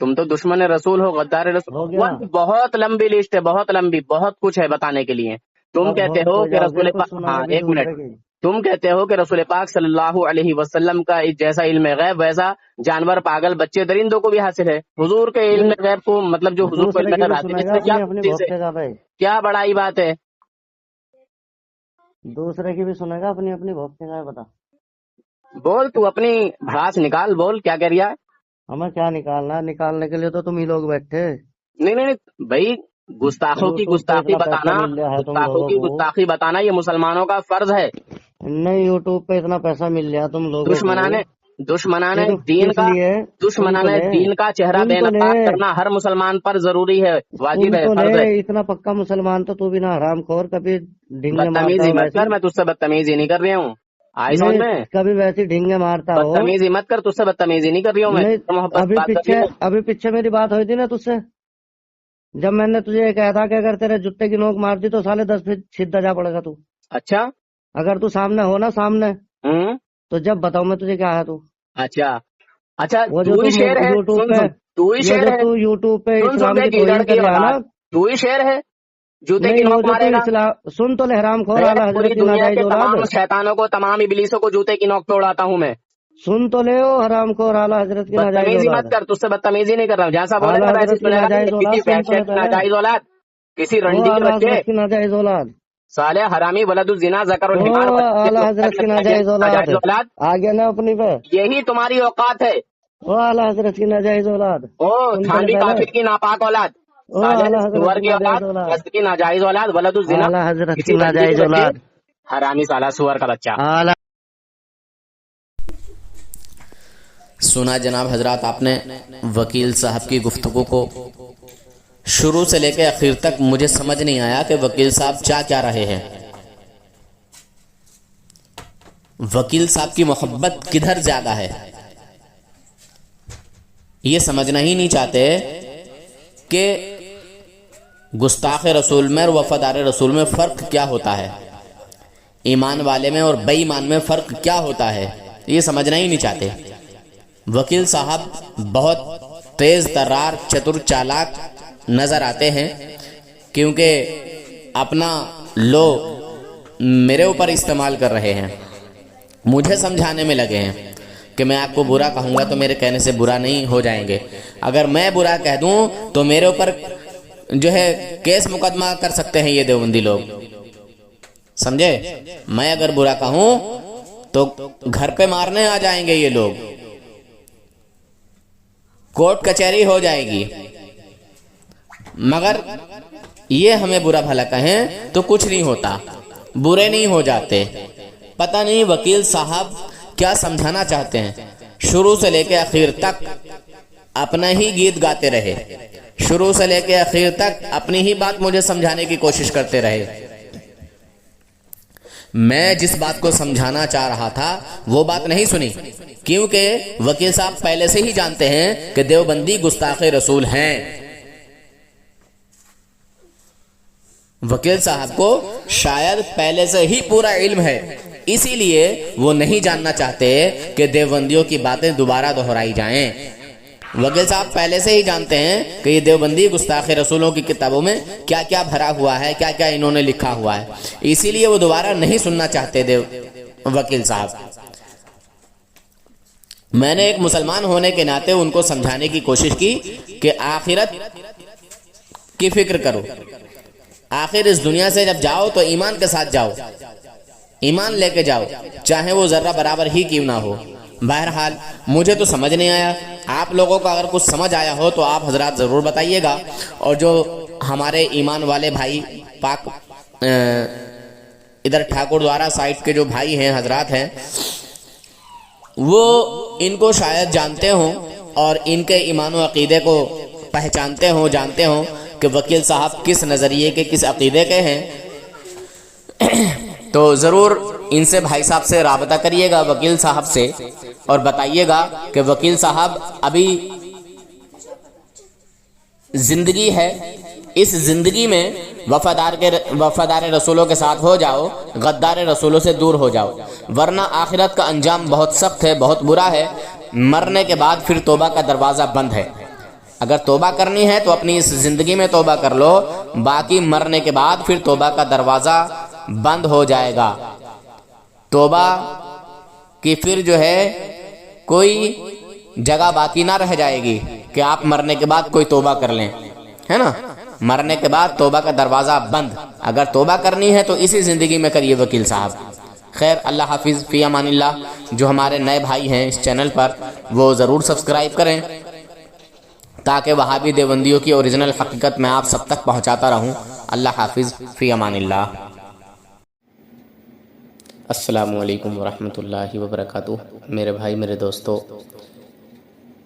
تم تو دشمن رسول ہو، غدار رسول. ہو گیا. بہت لمبی لسٹ ہے، بہت لمبی، بہت کچھ ہے بتانے کے لیے. تم اب کہتے ہو ہو کہ جاؤ گے رسول کچھ پاک، سنو ہاں گے بھی ایک منٹ، دوسرے کی. تم کہتے ہو کہ رسول پاک صلی اللہ علیہ وسلم کا جیسا علم غیب ویسا جانور، پاگل، بچے، درندوں کو بھی حاصل ہے. حضور کے علم نہیں غیب کو، مطلب جو حضور کو دوسرے علم کی غیب بھی حاصل ہے، سنے اس گا میں کیا اپنی اپنی چیز ہے، بھوک جگہ پہ. کیا بڑائی بات ہے؟ دوسرے کی بھی سنے گا اپنی اپنی بھوک جگہ. بتا بول تو اپنی بھڑاس نکال, بول کیا کہہ رہا ہے. ہمیں کیا نکالنا ہے؟ نکالنے کے لیے تو تم ہی لوگ بیٹھے. نہیں نہیں نہیں بھائی, گستاخوں کی یوٹیوب پہ گستاخی اتنا پیسہ بتانا, مل رہا ہے تم گستاخوں لوگوں کی کو. گستاخی بتانا یہ مسلمانوں کا فرض ہے. نہیں, یوٹیوب پہ اتنا پیسہ مل رہا تم لوگوں کو دشمنانے صرف دین کس کا, لیے؟ سن تو دشمنانے لے, دین کا چہرہ سن بے تو لے, نقاب کرنا ہر مسلمان پر ضروری ہے, واجب سن ہے, تو لے. فرض ہے. اتنا پکا مسلمان تو بھی نہ حرام خور, کبھی ڈھنگے مارتا بدتمیزی ہو مت کر, ویسی. میں تجھ سے بدتمیزی نہیں کر رہا ہوں, آئی سمجھ نہیں, میں. کبھی ویسی ڈھنگے مارتا ہو. بدتمیزی مت کر, تجھ سے بدتمیزی نہیں کر رہی ہوں میں, نہیں, محبت سے بات کر رہی ہوں. ابھی پیچھے میری بات ہوئی تھی نا تجھ سے, جب میں نے تجھے یہ کہا تھا کہ اگر تیرے جتے کی نوک مار دی تو سالے 10 فٹ سیدھا جا پڑے گا تو. اچھا, اگر تو سامنے ہو نا, سامنے, ہوں, تو جب بتاؤں میں تجھے کیا ہے تو. اچھا اچھا, وہ جو تو ہی تم شیر ہے, یوٹیوب سن پہ, سن, تو ہی یہ شیر جو ہے, تو یوٹیوب پہ سن سن اسلام بے کی گیدڑ توہین کی کر رہا ہے نا, اولاد, تو ہی شیر ہے, جوتے کی نہیں, وہ نوک جو تو مارے گا. اسلام, سن تو لے حرام خور اعلی پوری حضرت کی دنیا ناجائز کے اولاد. تمام شیطانوں کو, تمام ابلیسوں کو جوتے کی نوک پہ اڑاتا ہوں میں. سن تو لے, او حرام خور اعلی حضرت کی ناجائز بدتمیزی اولاد. مت کر, تجھ سے بدتمیزی نہیں کر رہا ہوں, جیسا بولے اعلی گا ویسے حضرت کی سنے گا. ناجائز کسی اولاد, سن تو وحشے لے کی پہلے, ناجائز اولاد, کسی او رنڈی کے اعلی بچے, حضرت کی ناجائز اولاد, سالے حرامی ولد الزنا ذکر او الحمار, اعلی حضرت کی ناجائز اولاد. اولاد, آگے نا اپنی پہ, یہی تمہاری اوقات ہے. او اعلی حضرت کی ناجائز اولاد, او سن تو لے تھانوی پہلے, کافر کی ناپاک اولاد, او سالے اعلی حضرت سور کی کی ناجائز اولاد, اولاد, مست کی ناجائز اولاد, ولد الزنا, اعلی حضرت کی کسی رنڈی ناجائز کے بچے, اولاد, حرامی سالہ سور کا بچہ. اعلی. سنا جناب حضرات آپ نے وکیل صاحب کی گفتگو کو شروع سے لے کے آخر تک. مجھے سمجھ نہیں آیا کہ وکیل صاحب چاہ کیا رہے ہیں. وکیل صاحب کی محبت کدھر زیادہ ہے یہ سمجھنا ہی نہیں چاہتے کہ گستاخ رسول میں اور وفادار رسول میں فرق کیا ہوتا ہے, ایمان والے میں اور بے ایمان میں فرق کیا ہوتا ہے, یہ سمجھنا ہی نہیں چاہتے. وکیل صاحب بہت تیز ترار, چتر, چالاک نظر آتے ہیں, کیونکہ اپنا لو میرے اوپر استعمال کر رہے ہیں, مجھے سمجھانے میں لگے ہیں کہ میں آپ کو برا کہوں گا تو میرے کہنے سے برا نہیں ہو جائیں گے, اگر میں برا کہہ دوں تو میرے اوپر جو ہے کیس مقدمہ کر سکتے ہیں یہ دیوبندی لوگ, سمجھے. میں اگر برا کہوں تو گھر پہ مارنے آ جائیں گے یہ لوگ, کورٹ کچہری ہو جائے گی. مگر یہ ہمیں برا بھلا کہیں تو کچھ نہیں ہوتا, برے نہیں ہو جاتے. پتہ نہیں وکیل صاحب کیا سمجھانا چاہتے ہیں. شروع سے لے کے آخر تک اپنا ہی گیت گاتے رہے, شروع سے لے کے آخر تک اپنی ہی بات مجھے سمجھانے کی کوشش کرتے رہے. میں جس بات کو سمجھانا چاہ رہا تھا وہ بات نہیں سنی, کیونکہ وکیل صاحب پہلے سے ہی جانتے ہیں کہ دیوبندی گستاخ رسول ہیں. وکیل صاحب کو شاید پہلے سے ہی پورا علم ہے, اسی لیے وہ نہیں جاننا چاہتے کہ دیوبندیوں کی باتیں دوبارہ دہرائی جائیں. وکیل صاحب پہلے سے ہی جانتے ہیں کہ یہ دیوبندی گستاخ رسولوں کی کتابوں میں کیا کیا بھرا ہوا ہے, کیا کیا انہوں نے لکھا ہوا ہے, اسی لیے وہ دوبارہ نہیں سننا چاہتے وکیل صاحب. میں نے ایک مسلمان ہونے کے ناطے ان کو سمجھانے کی کوشش کی کہ آخرت کی فکر کرو, آخر اس دنیا سے جب جاؤ تو ایمان کے ساتھ جاؤ, ایمان لے کے جاؤ, چاہے وہ ذرہ برابر ہی کیوں نہ ہو. بہرحال مجھے تو سمجھ نہیں آیا, آپ لوگوں کو اگر کچھ سمجھ آیا ہو تو آپ حضرات ضرور بتائیے گا. اور جو ہمارے ایمان والے بھائی پاک ادھر ٹھاکر دوارا سائٹ کے جو بھائی ہیں, حضرات ہیں, وہ ان کو شاید جانتے ہوں اور ان کے ایمان و عقیدے کو پہچانتے ہوں, جانتے ہوں کہ وکیل صاحب کس نظریے کے, کس عقیدے کے ہیں. تو ضرور ان سے بھائی صاحب سے رابطہ کریے گا, وکیل صاحب سے, اور بتائیے گا کہ وکیل صاحب ابھی زندگی ہے, اس زندگی میں وفادار رسولوں کے ساتھ ہو جاؤ, غدار رسولوں سے دور ہو جاؤ, ورنہ آخرت کا انجام بہت سخت ہے, بہت برا ہے. مرنے کے بعد پھر توبہ کا دروازہ بند ہے. اگر توبہ کرنی ہے تو اپنی اس زندگی میں توبہ کر لو, باقی مرنے کے بعد پھر توبہ کا دروازہ بند ہو جائے گا. توبہ کی پھر جو ہے کوئی جگہ باقی نہ رہ جائے گی کہ آپ مرنے کے بعد کوئی توبہ کر لیں, ہے نا. مرنے کے بعد توبہ کا دروازہ بند. اگر توبہ کرنی ہے تو اسی زندگی میں کریے وکیل صاحب, خیر اللہ حافظ، فی امان اللہ۔ جو ہمارے نئے بھائی ہیں اس چینل پر وہ ضرور سبسکرائب کریں تاکہ وہابی دیوبندیوں کی اوریجنل حقیقت میں آپ سب تک پہنچاتا رہوں۔ اللہ حافظ، فی امان اللہ۔ السلام علیکم ورحمۃ اللہ وبرکاتہ۔ میرے بھائی، میرے دوستو،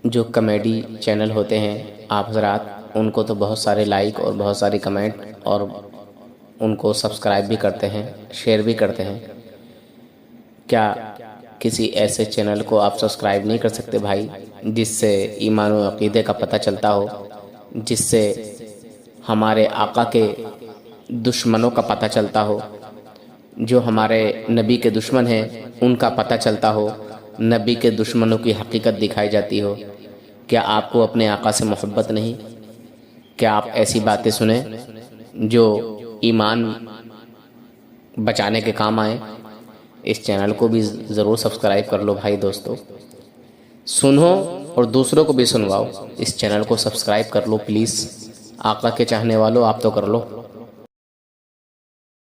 جو کمیڈی چینل ہوتے ہیں آپ حضرات، ان کو تو بہت سارے لائک اور بہت ساری کمنٹ اور ان کو سبسکرائب بھی کرتے ہیں، شیئر بھی کرتے ہیں۔ کیا کسی ایسے چینل کو آپ سبسکرائب نہیں کر سکتے بھائی، جس سے ایمان و عقیدے کا پتہ چلتا ہو، جس سے ہمارے آقا کے دشمنوں کا پتہ چلتا ہو، جو ہمارے نبی کے دشمن ہیں ان کا پتہ چلتا ہو، نبی کے دشمنوں کی حقیقت دکھائی جاتی ہو؟ کیا آپ کو اپنے آقا سے محبت نہیں؟ کیا آپ ایسی باتیں سنیں جو ایمان بچانے کے کام آئیں؟ اس چینل کو بھی ضرور سبسکرائب کر لو بھائی دوستو، سنو اور دوسروں کو بھی سنواؤ۔ اس چینل کو سبسکرائب کر لو پلیز، آقا کے چاہنے والوں آپ تو کر لو۔